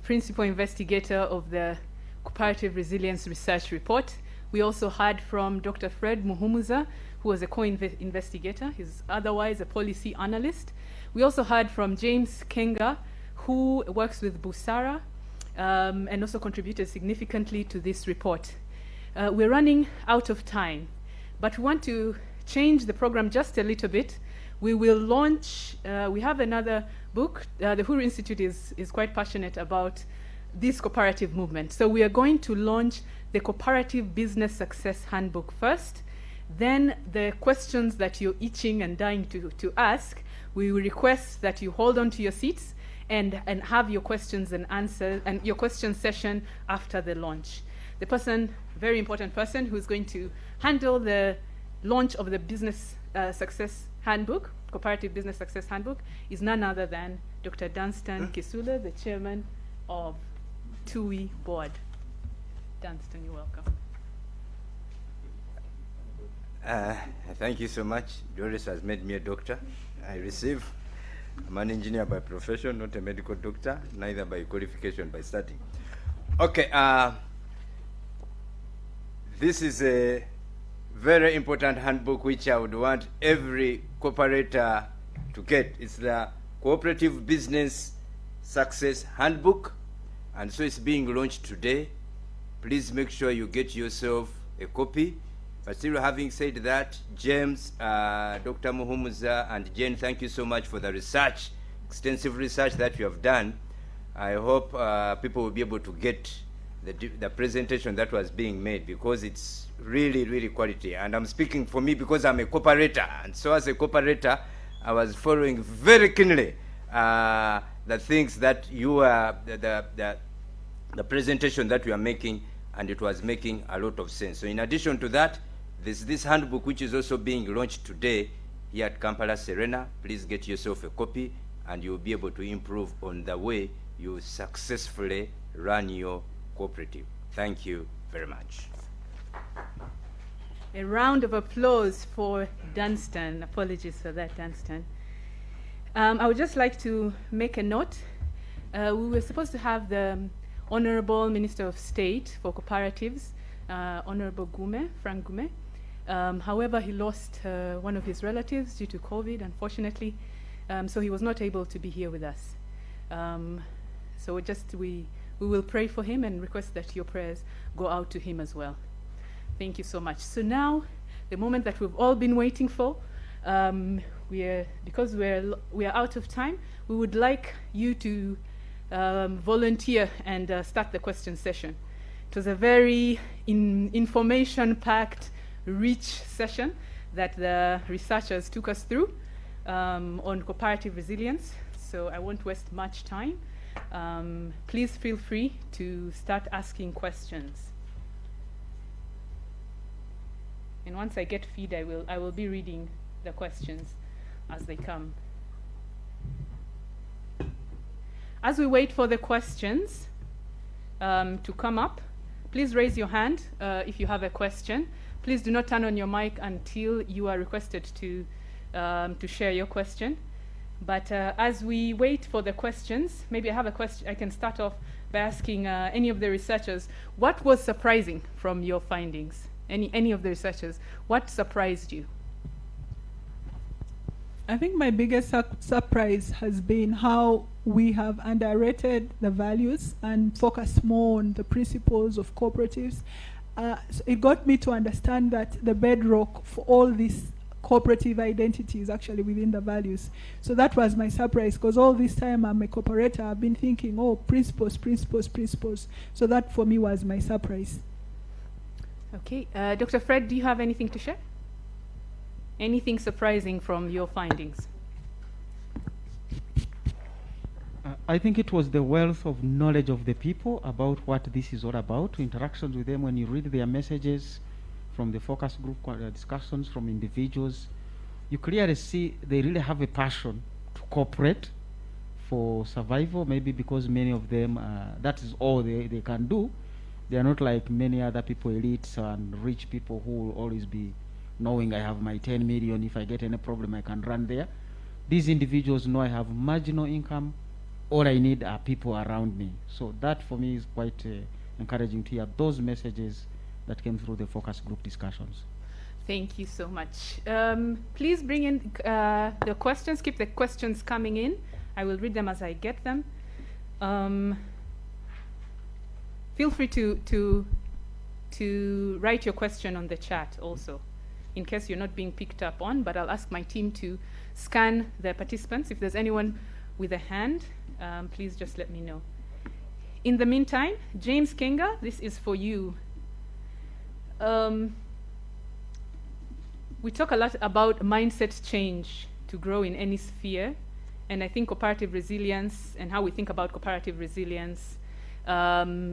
Principal Investigator of the Cooperative Resilience Research Report. We also heard from Dr. Fred Muhumuza, who was a co-investigator. He's otherwise a policy analyst. We also heard from James Kenga, who works with Busara and also contributed significantly to this report. We're running out of time, but we want to change the program just a little bit. We will launch, we have another book. The Uhuru Institute is quite passionate about this cooperative movement. So we are going to launch the Cooperative Business Success Handbook first. Then the questions that you're itching and dying to ask, we will request that you hold on to your seats and have your questions and answers and your question session after the launch. The person, very important person, who's going to handle the launch of the Business Success Handbook, Cooperative Business Success Handbook, is none other than Dr. Dunstan Kisula, the chairman of TUI board. Dunstan, you're welcome. Thank you so much. Doris has made me a doctor. I'm an engineer by profession, not a medical doctor, neither by qualification, by studying. Okay, this is a very important handbook which I would want every cooperator to get. It's the Cooperative Business Success Handbook, and so it's being launched today. Please make sure you get yourself a copy. But still, having said that, James, Dr. Muhumuza, and Jane, thank you so much for the research, extensive research that you have done. I hope people will be able to get the presentation that was being made, because it's really, really quality. And I'm speaking for me because I'm a cooperator. And so as a cooperator, I was following very keenly the things that you are, the presentation that you are making, and it was making a lot of sense. So in addition to that, there's this handbook which is also being launched today here at Kampala Serena. Please get yourself a copy and you'll be able to improve on the way you successfully run your cooperative. Thank you very much. A round of applause for Dunstan. Apologies for that, Dunstan. I would just like to make a note. We were supposed to have the Honorable Minister of State for Cooperatives, Honorable Gume, Frank Gume. However, he lost one of his relatives due to COVID, unfortunately, so he was not able to be here with us. So we will pray for him and request that your prayers go out to him as well. Thank you so much. So now, the moment that we've all been waiting for, because we are out of time, we would like you to volunteer and start the question session. It was a very information-packed, rich session that the researchers took us through on cooperative resilience, so I won't waste much time. Please feel free to start asking questions. And once I get feed, I will be reading the questions as they come. As we wait for the questions to come up, please raise your hand if you have a question. Please do not turn on your mic until you are requested to share your question. But as we wait for the questions, maybe I have a question. I can start off by asking any of the researchers, what was surprising from your findings? Any of the researchers, what surprised you? I think my biggest surprise has been how we have underrated the values and focused more on the principles of cooperatives. So it got me to understand that the bedrock for all these cooperative identity is actually within the values. So that was my surprise, because all this time I'm a cooperator, I've been thinking, oh, principles, principles, principles. So that for me was my surprise. Okay, Dr. Fred, do you have anything to share? Anything surprising from your findings? I think it was the wealth of knowledge of the people about what this is all about, interactions with them. When you read their messages from the focus group discussions from individuals, you clearly see they really have a passion to cooperate for survival, maybe because many of them, that is all they can do. They are not like many other people, elites and rich people who will always be knowing I have my 10 million, if I get any problem I can run there. These individuals know I have marginal income, all I need are people around me. So that for me is quite encouraging to hear those messages that came through the focus group discussions. Thank you so much. Please bring in the questions, keep the questions coming in. I will read them as I get them. Feel free to write your question on the chat also, in case you're not being picked up on, but I'll ask my team to scan the participants. If there's anyone with a hand, please just let me know. In the meantime, James Kenga, this is for you. We talk a lot about mindset change to grow in any sphere, and I think cooperative resilience and how we think about cooperative resilience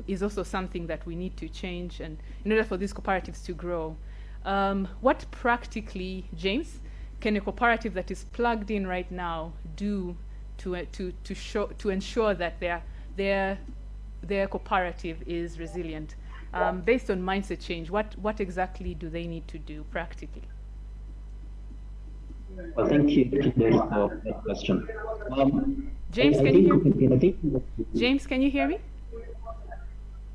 is also something that we need to change, and in order for these cooperatives to grow. What practically, James, can a cooperative that is plugged in right now do to ensure that their cooperative is resilient? Based on mindset change, what exactly do they need to do practically? Well, thank you for that question. James, can you hear me? James, can you hear me?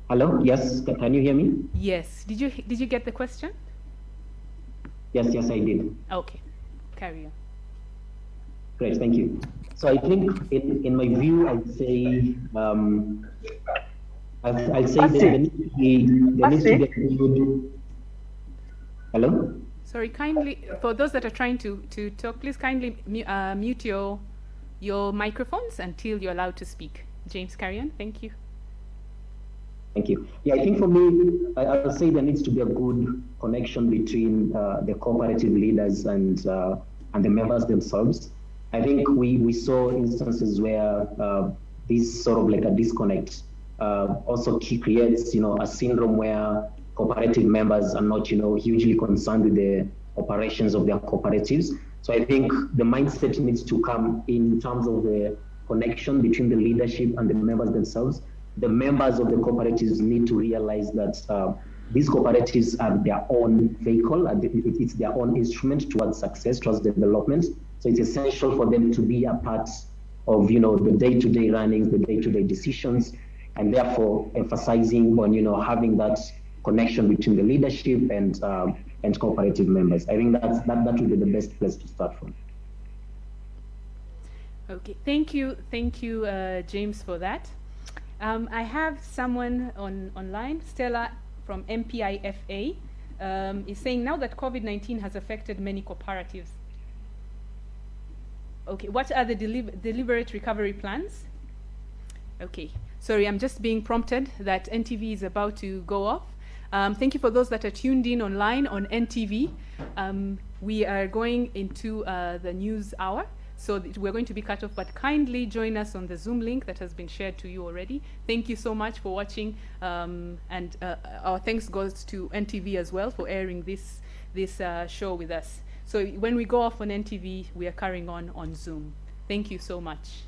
Hello, yes, can you hear me? Yes. Did you get the question? Yes, I did. Okay, carry on. Great, thank you. So I think in my view, I'd say there needs to be a good. Hello? Sorry, kindly, for those that are trying to talk, please kindly mute your microphones until you're allowed to speak. James, carry on. Thank you. Thank you. Yeah, I think for me, I'll say there needs to be a good connection between the cooperative leaders and the members themselves. I think we saw instances where this sort of like a disconnect also creates, a syndrome where cooperative members are not, hugely concerned with the operations of their cooperatives. So I think the mindset needs to come in terms of the connection between the leadership and the members themselves. The members of the cooperatives need to realize that these cooperatives are their own vehicle, it's their own instrument towards success, towards development. So it's essential for them to be a part of, the day-to-day runnings, the day-to-day decisions, and therefore emphasizing on, having that connection between the leadership and cooperative members. I think that would be the best place to start from. Okay, thank you, James, for that. I have someone online, Stella from MPIFA, is saying now that COVID-19 has affected many cooperatives. Okay, what are the deliberate recovery plans? Okay, sorry, I'm just being prompted that NTV is about to go off. Thank you for those that are tuned in online on NTV. We are going into the news hour, so we're going to be cut off, but kindly join us on the Zoom link that has been shared to you already. Thank you so much for watching, and our thanks goes to NTV as well for airing this show with us. So when we go off on NTV, we are carrying on Zoom. Thank you so much.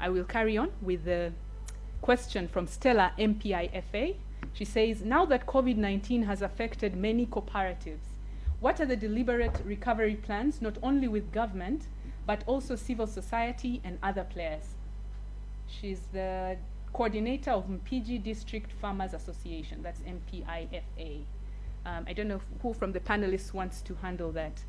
I will carry on with the question from Stella, MPIFA. She says, now that COVID-19 has affected many cooperatives, what are the deliberate recovery plans, not only with government, but also civil society and other players. She's the coordinator of Mpigi District Farmers Association, that's MPIFA. I don't know who from the panelists wants to handle that.